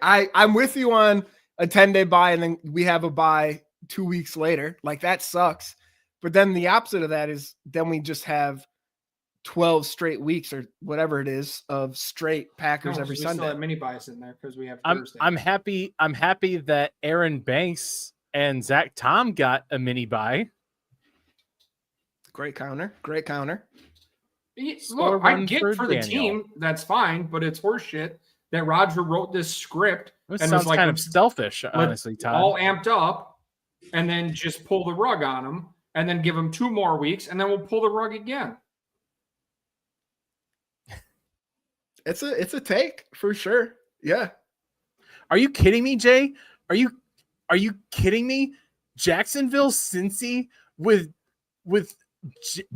[SPEAKER 7] I'm with you on a 10-day bye, and then we have a bye 2 weeks later. Like, that sucks. But then the opposite of that is then we just have 12 straight weeks or whatever it is of straight Packers every Sunday.
[SPEAKER 9] Still have mini buys in there because we have Thursday.
[SPEAKER 6] I'm happy that Aaron Banks and Zach Tom got a mini bye.
[SPEAKER 7] Great counter.
[SPEAKER 9] Look, I get for the team, that's fine, but it's horseshit that Roger wrote this script.
[SPEAKER 6] It sounds like kind of selfish, honestly, Todd.
[SPEAKER 9] All amped up, and then just pull the rug on them, and then give them 2 more weeks, and then we'll pull the rug again.
[SPEAKER 7] It's a take for sure. Yeah.
[SPEAKER 6] Are you kidding me, Jay? Are you kidding me? Jacksonville, Cincy with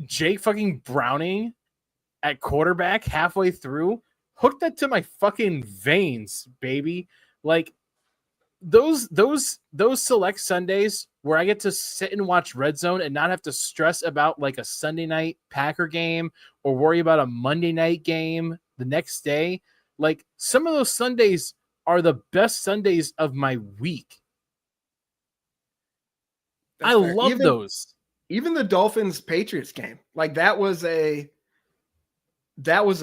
[SPEAKER 6] Jake fucking Browning at quarterback halfway through. Hook that to my fucking veins, baby. Like those select Sundays where I get to sit and watch Red Zone and not have to stress about like a Sunday night Packer game or worry about a Monday night game the next day. Like, some of those Sundays are the best Sundays of my week.
[SPEAKER 7] That's
[SPEAKER 6] I
[SPEAKER 7] fair.
[SPEAKER 6] love those.
[SPEAKER 7] Even the Dolphins Patriots game, like that was a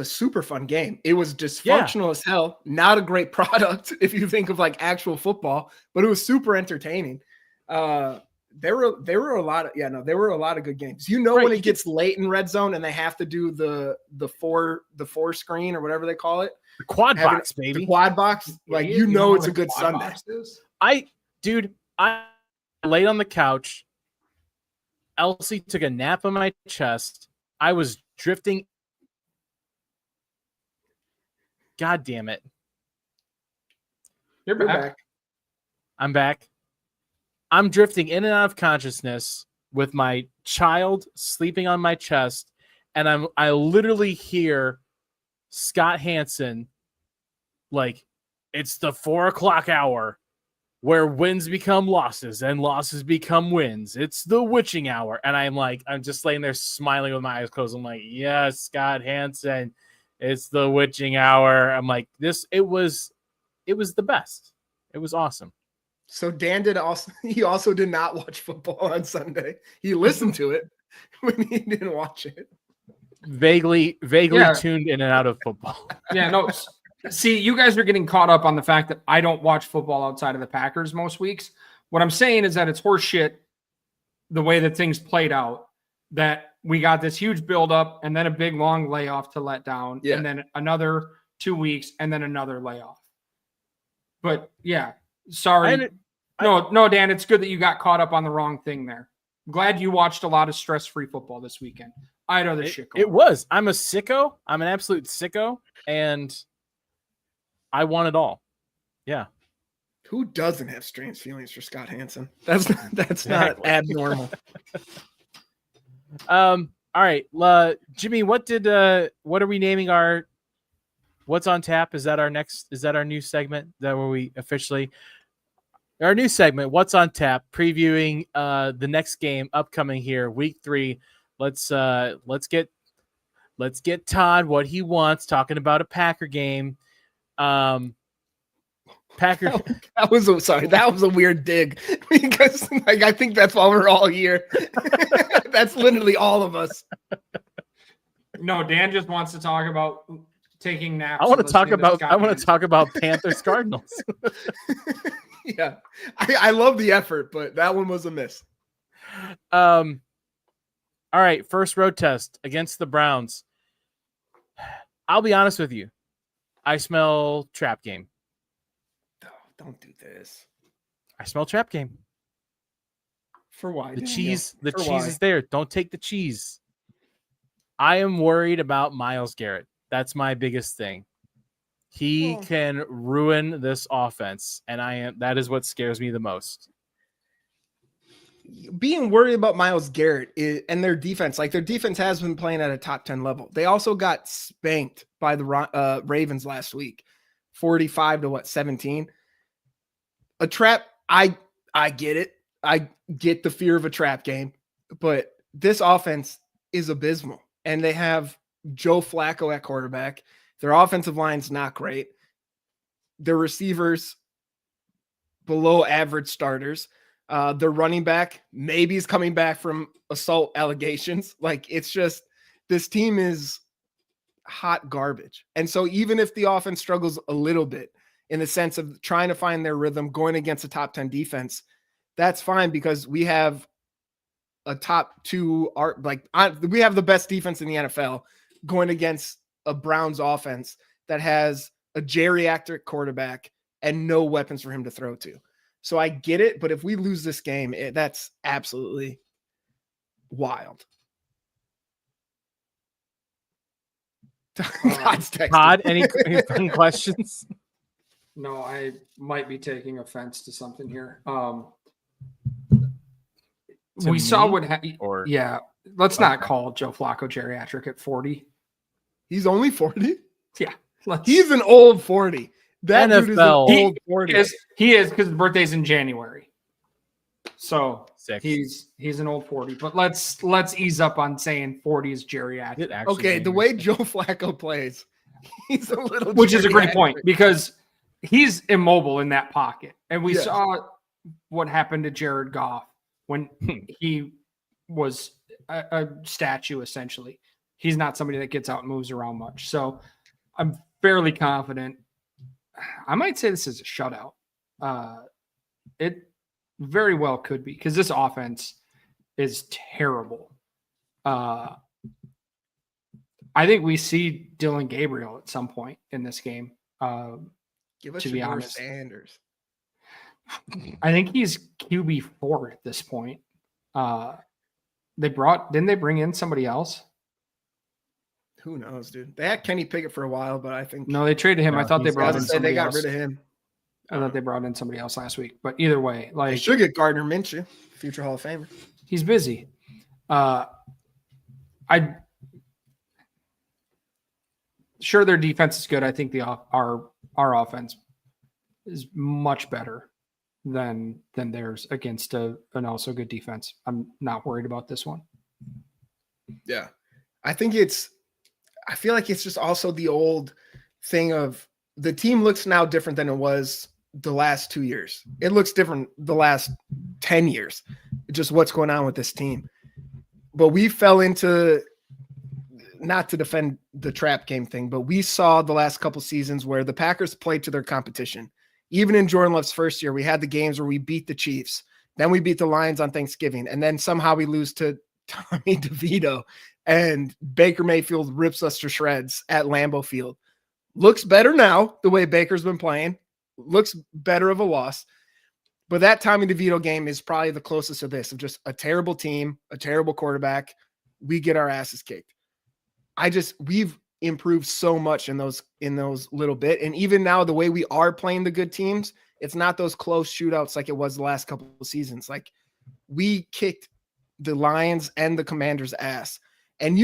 [SPEAKER 7] super fun game. It was dysfunctional as hell. Not a great product if you think of like actual football, but it was super entertaining. There were a lot of good games. You know, right, when it gets late in red zone and they have to do the four screen or whatever they call it,
[SPEAKER 6] the quad box, baby,
[SPEAKER 7] the quad box. Like, you know it's a good Sunday.
[SPEAKER 6] I laid on the couch. Elsie took a nap on my chest. I was drifting. God damn it.
[SPEAKER 9] You're back.
[SPEAKER 6] I'm back. I'm drifting in and out of consciousness with my child sleeping on my chest, and I literally hear Scott Hansen like, it's the 4:00 hour where wins become losses and losses become wins. It's the witching hour. And I'm just laying there smiling with my eyes closed. I'm like, yes, Scott Hansen, it's the witching hour. I'm like, it was the best. It was awesome.
[SPEAKER 7] So Dan he also did not watch football on Sunday. He listened to it when he didn't watch it.
[SPEAKER 6] Vaguely tuned in and out of football.
[SPEAKER 9] Yeah, no. See, you guys are getting caught up on the fact that I don't watch football outside of the Packers most weeks. What I'm saying is that it's horseshit the way that things played out, that we got this huge buildup and then a big, long layoff to let down, and then another 2 weeks and then another layoff. But, yeah, sorry. No, Dan, it's good that you got caught up on the wrong thing there. Glad you watched a lot of stress-free football this weekend. I had other shit going
[SPEAKER 6] It was. I'm a sicko. I'm an absolute sicko, and I want it all. Yeah.
[SPEAKER 7] Who doesn't have strange feelings for Scott Hansen? That's not abnormal.
[SPEAKER 6] All right, Jimmy. What are we naming our? What's on tap? Is that our next? Is that our new segment? Is that where we officially? Our new segment, What's on Tap, previewing the next game upcoming here, week 3. Let's get Todd what he wants, talking about a Packer game. Packer.
[SPEAKER 7] That was a weird dig because I think that's why we're all here. That's literally all of us.
[SPEAKER 9] No, Dan just wants to talk about taking naps.
[SPEAKER 6] I want to talk about Panthers Cardinals.
[SPEAKER 7] Yeah, I love the effort, but that one was a miss.
[SPEAKER 6] All right, first road test against the Browns. I'll be honest with you. I smell trap game.
[SPEAKER 7] Oh, don't do this.
[SPEAKER 6] I smell trap game.
[SPEAKER 7] For why?
[SPEAKER 6] The cheese is there. Don't take the cheese. I am worried about Myles Garrett. That's my biggest thing. He can ruin this offense, and that is what scares me the most.
[SPEAKER 7] Being worried about Myles Garrett and their defense, like their defense has been playing at a top 10 level. They also got spanked by the Ravens last week, 45-17. A trap, I get it. I get the fear of a trap game, but this offense is abysmal, and they have Joe Flacco at quarterback. Their offensive line's not great. Their receivers below average starters. Their running back maybe is coming back from assault allegations. Like, it's just, this team is hot garbage. And so even if the offense struggles a little bit in the sense of trying to find their rhythm going against a top 10 defense, that's fine because we have a top 2 we have the best defense in the NFL going against a Browns offense that has a geriatric quarterback and no weapons for him to throw to. So I get it, but if we lose this game, that's absolutely wild.
[SPEAKER 6] Todd, any questions?
[SPEAKER 9] No, I might be taking offense to something here. We saw what happened. Yeah, let's not call Joe Flacco geriatric at 40.
[SPEAKER 7] He's only 40?
[SPEAKER 9] Yeah.
[SPEAKER 7] He's an old 40. That
[SPEAKER 6] NFL.
[SPEAKER 7] Dude is an old 40.
[SPEAKER 9] He is because his birthday's in January. So
[SPEAKER 6] 6.
[SPEAKER 9] he's an old 40. But let's ease up on saying 40 is geriatric.
[SPEAKER 7] Okay, the way Joe Flacco plays, he's a little
[SPEAKER 9] Which is a great point because he's immobile in that pocket. And we saw what happened to Jared Goff when he was a statue, essentially. He's not somebody that gets out and moves around much. So I'm fairly confident. I might say this is a shutout. It very well could be because this offense is terrible. I think we see Dylan Gabriel at some point in this game.
[SPEAKER 7] Give us
[SPEAKER 9] to be
[SPEAKER 7] your
[SPEAKER 9] honest.
[SPEAKER 7] Sanders.
[SPEAKER 9] I think he's QB4 at this point. Didn't they bring in somebody else?
[SPEAKER 7] Who knows, dude? They had Kenny Pickett for a while, but I think
[SPEAKER 9] no, they traded him. I thought they brought in somebody
[SPEAKER 7] they got
[SPEAKER 9] else.
[SPEAKER 7] rid of him.
[SPEAKER 9] I thought they brought in somebody else last week. But either way,
[SPEAKER 7] They should get Gardner Minshew, future Hall of Famer.
[SPEAKER 9] He's busy. Sure, their defense is good. I think our offense is much better than theirs against an also good defense. I'm not worried about this one.
[SPEAKER 7] Yeah, I feel like it's just also the old thing of the team looks now different than it was the last 2 years. It looks different the last 10 years. Just what's going on with this team. But we fell into, not to defend the trap game thing, but we saw the last couple seasons where the Packers played to their competition. Even in Jordan Love's first year, we had the games where we beat the Chiefs. Then we beat the Lions on Thanksgiving. And then somehow we lose to Tommy DeVito. And Baker Mayfield rips us to shreds at Lambeau Field. Looks better now, the way Baker's been playing. Looks better of a loss. But that Tommy DeVito game is probably the closest to this, of just a terrible team, a terrible quarterback. We get our asses kicked. We've improved so much in those little bit. And even now, the way we are playing the good teams, it's not those close shootouts like it was the last couple of seasons. Like, we kicked the Lions and the Commanders' ass. And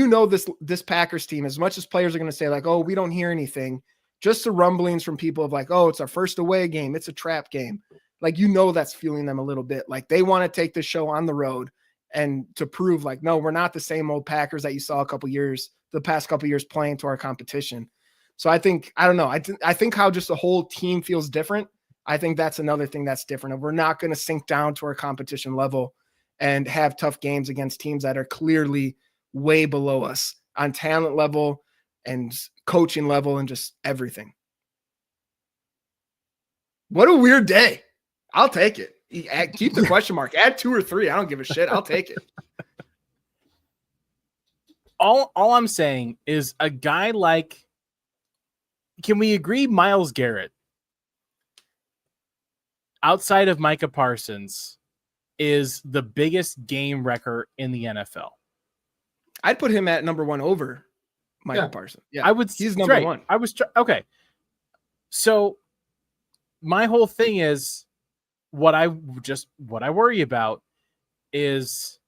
[SPEAKER 7] this Packers team, as much as players are going to say like, oh, we don't hear anything, just the rumblings from people of like, oh, it's our first away game. It's a trap game. Like, that's fueling them a little bit. Like, they want to take the show on the road and to prove like, no, we're not the same old Packers that you saw the past couple years playing to our competition. So I don't know. I think how just the whole team feels different. I think that's another thing that's different. We're not going to sink down to our competition level and have tough games against teams that are clearly way below us on talent level and coaching level and just everything. What a weird day. I'll take it. Keep the question mark. Add 2 or 3. I don't give a shit. I'll take it.
[SPEAKER 6] All I'm saying is a guy like, can we agree Myles Garrett, outside of Micah Parsons, is the biggest game wrecker in the NFL?
[SPEAKER 7] I'd put him at number 1 over Micah Parsons. Yeah,
[SPEAKER 6] I would.
[SPEAKER 7] He's number 1.
[SPEAKER 6] Okay. So my whole thing is, what I worry about is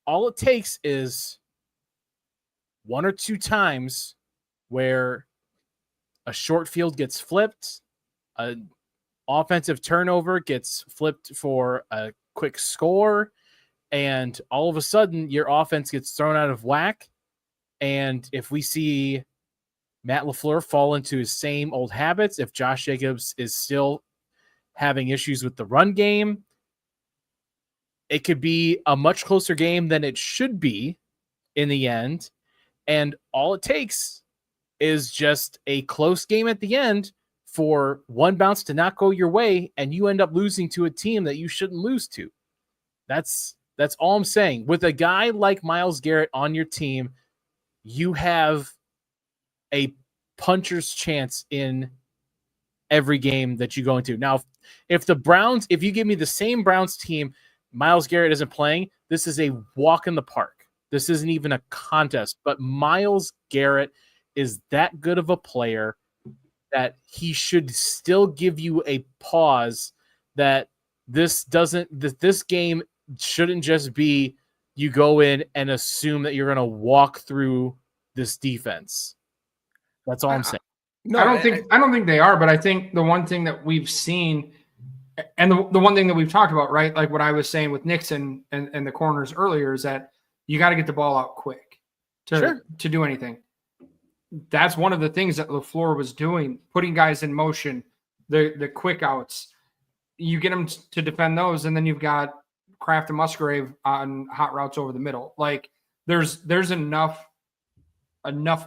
[SPEAKER 6] all it takes is 1 or 2 times where a short field gets flipped, an offensive turnover gets flipped for a quick score, and all of a sudden your offense gets thrown out of whack. And if we see Matt LaFleur fall into his same old habits, if Josh Jacobs is still having issues with the run game, it could be a much closer game than it should be in the end. And all it takes is just a close game at the end for one bounce to not go your way, and you end up losing to a team that you shouldn't lose to. That's all I'm saying. With a guy like Myles Garrett on your team, you have a puncher's chance in every game that you go into. Now, if you give me the same Browns team, Myles Garrett isn't playing, this is a walk in the park. This isn't even a contest. But Myles Garrett is that good of a player that he should still give you a pause, that this game shouldn't just be you go in and assume that you're going to walk through this defense. That's all I'm saying.
[SPEAKER 9] No, I don't think they are, but I think the one thing that we've seen, and the one thing that we've talked about, right? Like what I was saying with Nixon and the corners earlier, is that you got to get the ball out quick to do anything. That's one of the things that LaFleur was doing, putting guys in motion, the quick outs. You get them to defend those, and then you've got Kraft and Musgrave on hot routes over the middle. Like there's enough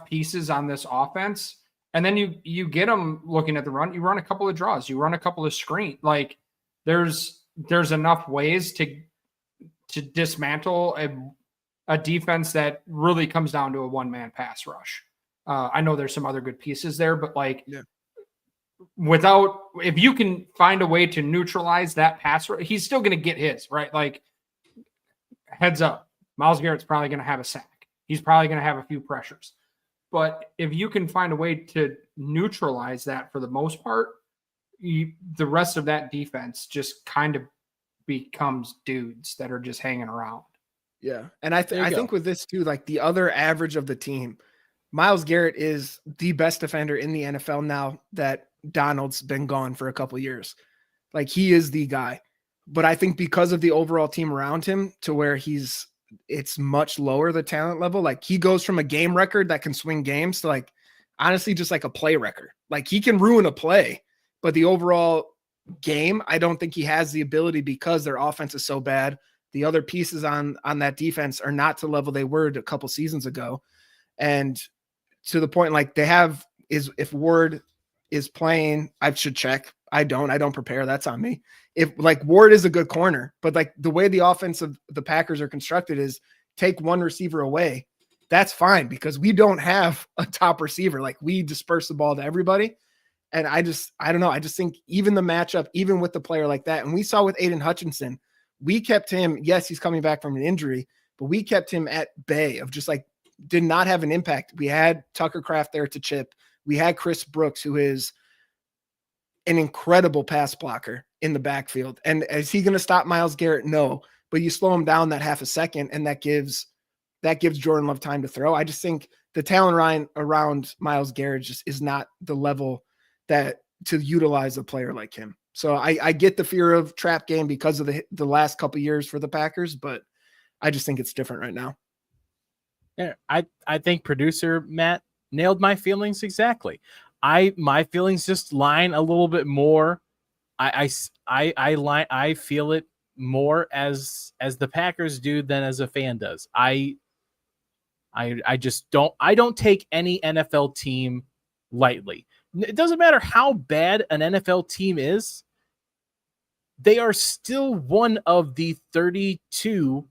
[SPEAKER 9] pieces on this offense. And then you get them looking at the run. You run a couple of draws. You run a couple of screens. Like there's enough ways to dismantle a defense that really comes down to a one-man pass rush. I know there's some other good pieces there, but if you can find a way to neutralize that pass rush, he's still going to get his, right? Like heads up, Myles Garrett's probably going to have a sack. He's probably going to have a few pressures. But if you can find a way to neutralize that for the most part, the rest of that defense just kind of becomes dudes that are just hanging around.
[SPEAKER 7] Yeah. And I think with this too, like the other average of the team, Myles Garrett is the best defender in the NFL now that Donald's been gone for a couple of years. Like he is the guy. But I think because of the overall team around him to where it's much lower, the talent level. Like he goes from a game record that can swing games to like, honestly, just like a play record. Like he can ruin a play, but the overall game, I don't think he has the ability because their offense is so bad. The other pieces on that defense are not to the level they were a couple seasons ago. And to the point, like if Ward is playing, I should check. I don't prepare. That's on me. If like Ward is a good corner, but like the way the offense of the Packers are constructed is take one receiver away. That's fine because we don't have a top receiver. Like we disperse the ball to everybody. And I don't know. I just think even the matchup, even with the player like that, and we saw with Aiden Hutchinson, we kept him. Yes, he's coming back from an injury, but we kept him at bay of just like did not have an impact. We had Tucker Kraft there to chip. We had Chris Brooks, who is an incredible pass blocker in the backfield. And is he going to stop Myles Garrett? No, but you slow him down that half a second, and that gives Jordan Love time to throw. I just think the talent around Myles Garrett just is not the level that to utilize a player like him. So I get the fear of trap game because of the last couple of years for the Packers, but I just think it's different right now.
[SPEAKER 6] Yeah, I think producer Matt nailed my feelings exactly. My feelings just line a little bit more. I feel it more as the Packers do than as a fan does. I just don't take any NFL team lightly. It doesn't matter how bad an NFL team is. They are still one of the 32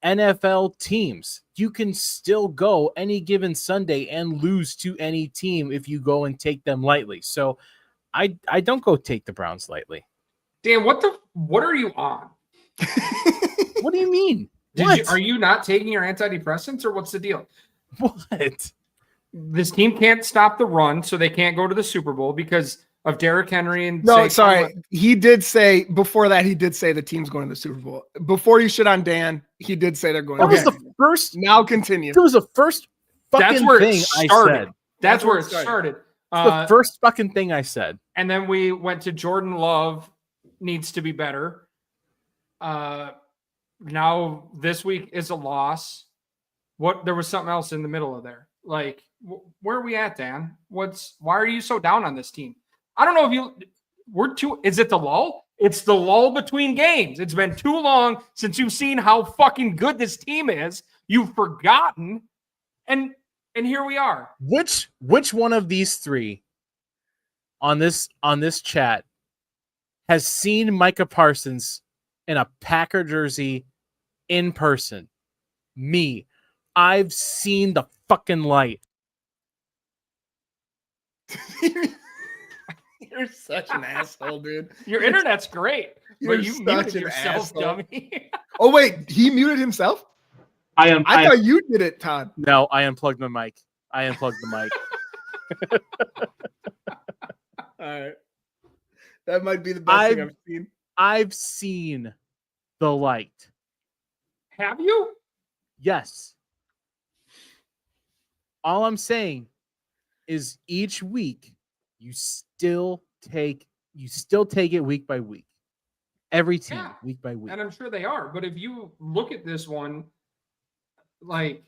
[SPEAKER 6] NFL teams. You can still go any given Sunday and lose to any team if you go and take them lightly. So I don't go take the Browns lightly.
[SPEAKER 9] Dan, what are you on?
[SPEAKER 6] What do you mean?
[SPEAKER 9] Are you not taking your antidepressants, or what's the deal?
[SPEAKER 6] What?
[SPEAKER 9] This team can't stop the run, so they can't go to the Super Bowl because of Derrick Henry and
[SPEAKER 7] no, sorry. He did say before that, he did say the team's going to the Super Bowl. Before you shit on Dan, he did say they're going
[SPEAKER 6] that
[SPEAKER 7] to
[SPEAKER 6] was the first.
[SPEAKER 7] Now continue.
[SPEAKER 6] It was the first fucking thing I said.
[SPEAKER 9] That's where it started.
[SPEAKER 6] The first fucking thing I said.
[SPEAKER 9] And then we went to Jordan Love needs to be better. Now this week is a loss. There was something else in the middle of there. Like, where are we at, Dan? Why are you so down on this team? I don't know if is it the lull? It's the lull between games. It's been too long since you've seen how fucking good this team is. You've forgotten. And here we are.
[SPEAKER 6] Which one of these three on this chat has seen Micah Parsons in a Packer jersey in person? Me. I've seen the fucking light.
[SPEAKER 7] You're such an asshole, dude.
[SPEAKER 9] Your internet's great, but you muted yourself, dummy.
[SPEAKER 7] Oh wait, he muted himself? I thought you did it, Todd.
[SPEAKER 6] No, I unplugged my mic. All
[SPEAKER 7] right. That might be the best thing I've seen.
[SPEAKER 6] I've seen the light.
[SPEAKER 9] Have you?
[SPEAKER 6] Yes. All I'm saying is each week you still take it week by week. Every team, week by week.
[SPEAKER 9] And I'm sure they are. But if you look at this one, like,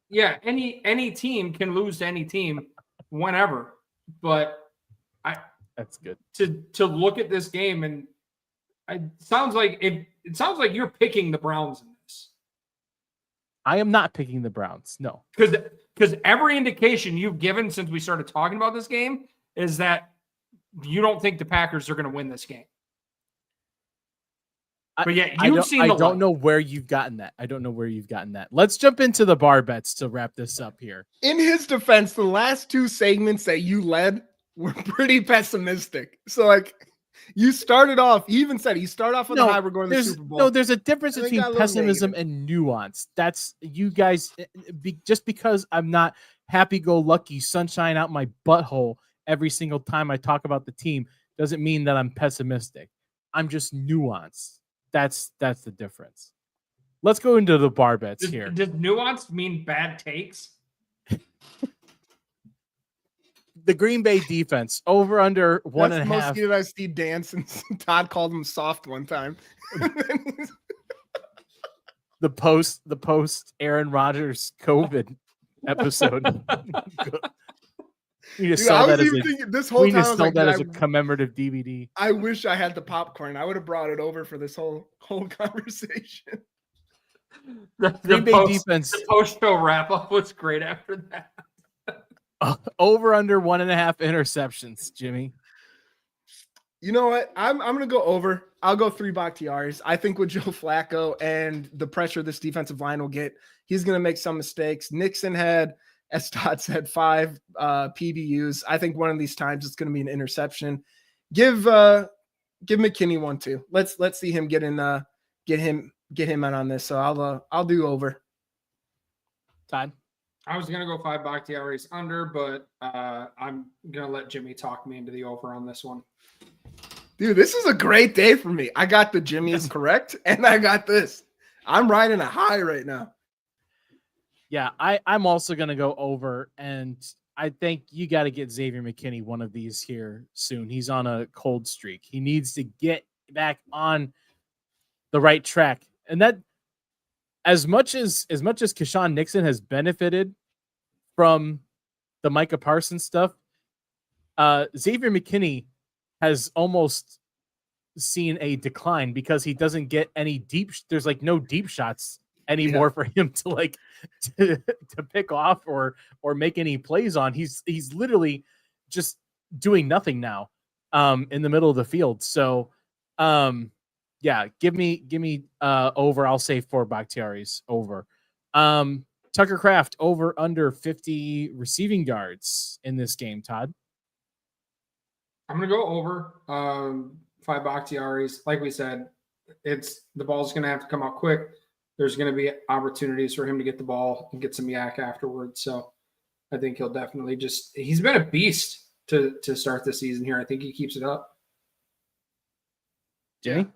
[SPEAKER 9] yeah, any team can lose to any team whenever. But
[SPEAKER 6] that's good.
[SPEAKER 9] To look at this game, and it sounds like you're picking the Browns in this.
[SPEAKER 6] I am not picking the Browns. No.
[SPEAKER 9] Because every indication you've given since we started talking about this game is that you don't think the Packers are going to win this game. But yeah, you've seen the light. I
[SPEAKER 6] don't know where you've gotten that. Let's jump into the bar bets to wrap this up here.
[SPEAKER 7] In his defense, the last two segments that you led were pretty pessimistic. So, like, you started off, he even said you start off on the high, we're going to the Super Bowl.
[SPEAKER 6] No, there's a difference between pessimism and nuance. That's you guys, just because I'm not happy-go-lucky, sunshine out my butthole every single time I talk about the team doesn't mean that I'm pessimistic. I'm just nuanced. That's the difference. Let's go into the bar bets here.
[SPEAKER 9] Does nuance mean bad takes?
[SPEAKER 6] The Green Bay defense over under 1.5.
[SPEAKER 7] That's the most heated I've seen Dan since Todd called him soft one time.
[SPEAKER 6] the post Aaron Rodgers COVID episode. We just saw that as a commemorative DVD.
[SPEAKER 7] I wish I had the popcorn. I would have brought it over for this whole conversation.
[SPEAKER 6] Green Bay defense.
[SPEAKER 9] The post-show wrap-up was great after that.
[SPEAKER 6] Over under 1.5 interceptions, Jimmy.
[SPEAKER 7] You know what? I'm going to go over. I'll go 3 Bakhtiaris. I think with Joe Flacco and the pressure this defensive line will get, he's going to make some mistakes. Nixon had as Todd said, 5 PBUs. I think one of these times it's going to be an interception. Give McKinney one too. Let's see him get him out on this. So I'll do over.
[SPEAKER 6] Todd.
[SPEAKER 9] I was gonna go 5 Bakhtiari's under, but I'm gonna let Jimmy talk me into the over on this one.
[SPEAKER 7] Dude, this is a great day for me. I got the Jimmy's correct, and I got this. I'm riding a high right now.
[SPEAKER 6] Yeah, I'm also gonna go over, and I think you got to get Xavier McKinney one of these here soon. He's on a cold streak. He needs to get back on the right track, and that as much as Keyshawn Nixon has benefited from the Micah Parsons stuff, Xavier McKinney has almost seen a decline because he doesn't get any deep. There's like no deep shots anymore for him to like to pick off or make any plays on. He's literally just doing nothing now in the middle of the field. So yeah, give me over. I'll say 4 Bakhtiari's over. Tucker Kraft over under 50 receiving yards in this game. Todd.
[SPEAKER 9] I'm gonna go over 5 Bakhtiari's. Like we said, the ball's gonna have to come out quick. There's gonna be opportunities for him to get the ball and get some yak afterwards. So I think he'll definitely he's been a beast to start the season here. I think he keeps it up.
[SPEAKER 6] Jimmy?
[SPEAKER 7] Yeah,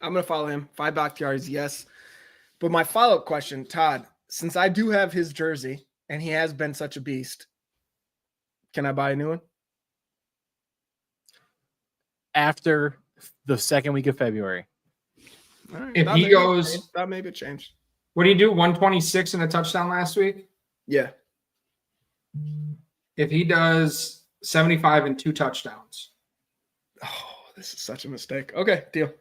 [SPEAKER 7] I'm gonna follow him. 5 Bakhtiari's, yes. But my follow-up question, Todd, since I do have his jersey and he has been such a beast, can I buy a new one?
[SPEAKER 6] After the second week of February.
[SPEAKER 7] All right.
[SPEAKER 9] If he goes,
[SPEAKER 7] that maybe changed.
[SPEAKER 9] What do you do? 126 and a touchdown last week?
[SPEAKER 7] Yeah.
[SPEAKER 9] If he does 75 and 2 touchdowns.
[SPEAKER 7] Oh, this is such a mistake. Okay, deal.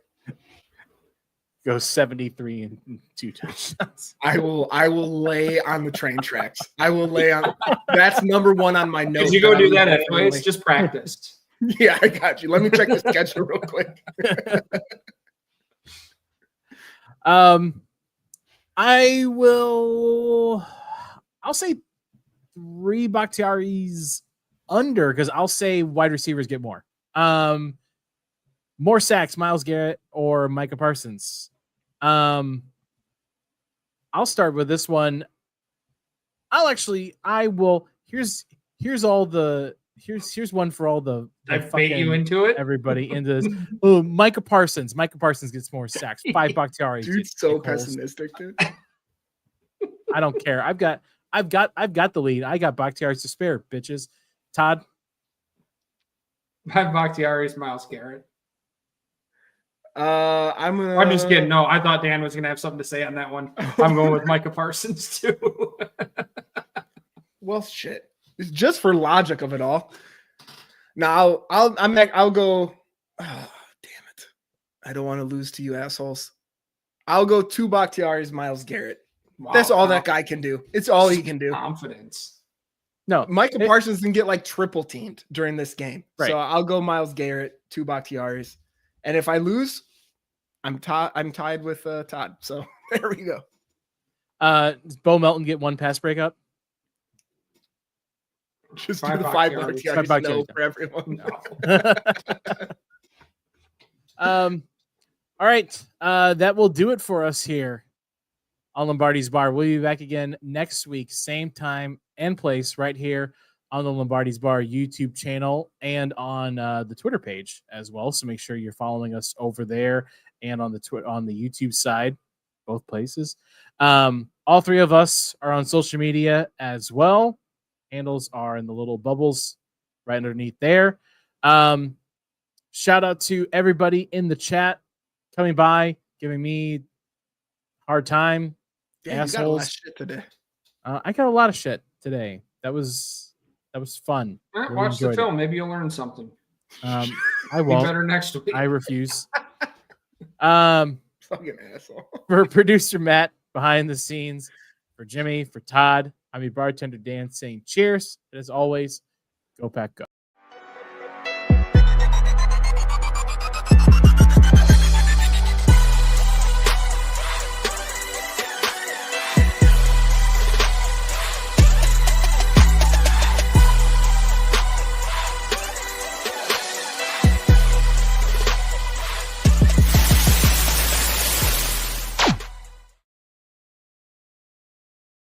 [SPEAKER 6] Go 73 and 2 touchdowns.
[SPEAKER 7] I will lay on the train tracks. I will lay on. That's number 1 on my notes.
[SPEAKER 9] If you go do that anyways, just practice.
[SPEAKER 7] Yeah, I got you. Let me check the schedule real quick.
[SPEAKER 6] I'll say 3 Bakhtiari's under because I'll say wide receivers get more. More sacks, Myles Garrett or Micah Parsons. I'll start with this one. Here's one for all the
[SPEAKER 9] I bait you into it.
[SPEAKER 6] Everybody into this. Oh, Micah Parsons. Micah Parsons gets more sacks. 5 Bakhtiari.
[SPEAKER 7] Dude, so pessimistic, dude.
[SPEAKER 6] I don't care. I've got the lead. I got Bakhtiari's to spare, bitches. Todd.
[SPEAKER 9] 5 Bakhtiari's, Myles Garrett.
[SPEAKER 7] I'm
[SPEAKER 9] just kidding. No, I thought Dan was gonna have something to say on that one. I'm going with Micah Parsons too.
[SPEAKER 7] Well, shit. It's just for logic of it all. Now I'll go. Oh, damn it! I don't want to lose to you assholes. I'll go 2 Bakhtiari's, Myles Garrett. Wow, that's all that guy can do. It's all he can do.
[SPEAKER 9] Confidence.
[SPEAKER 6] No,
[SPEAKER 7] Micah Parsons can get like triple teamed during this game.
[SPEAKER 6] Right.
[SPEAKER 7] So I'll go Myles Garrett, 2 Bakhtiari's, and if I lose, I'm tied with Todd. So there we go.
[SPEAKER 6] Does Bo Melton get 1 pass breakup?
[SPEAKER 7] Just
[SPEAKER 9] 5
[SPEAKER 7] do the 5
[SPEAKER 9] Bakhtiari's.
[SPEAKER 7] Bakhtiari's for everyone.
[SPEAKER 6] All right. That will do it for us here on Lombardi's Bar. We'll be back again next week, same time and place, right here on the Lombardi's Bar YouTube channel and on the Twitter page as well. So make sure you're following us over there and on the YouTube side, both places. All 3 of us are on social media as well. Handles are in the little bubbles right underneath there. Shout out to everybody in the chat coming by, giving me hard time.
[SPEAKER 7] Yeah, you got a lot of shit today.
[SPEAKER 6] I got a lot of shit today. That was fun.
[SPEAKER 9] Right,
[SPEAKER 6] Really
[SPEAKER 9] watch the
[SPEAKER 6] enjoyed
[SPEAKER 9] film. Maybe you'll learn something.
[SPEAKER 6] I
[SPEAKER 9] Be
[SPEAKER 6] won't.
[SPEAKER 9] better next week.
[SPEAKER 6] I refuse.
[SPEAKER 7] Fucking asshole.
[SPEAKER 6] For producer Matt behind the scenes, for Jimmy, for Todd, I'm your bartender Dan saying cheers. And as always, go Pack Go.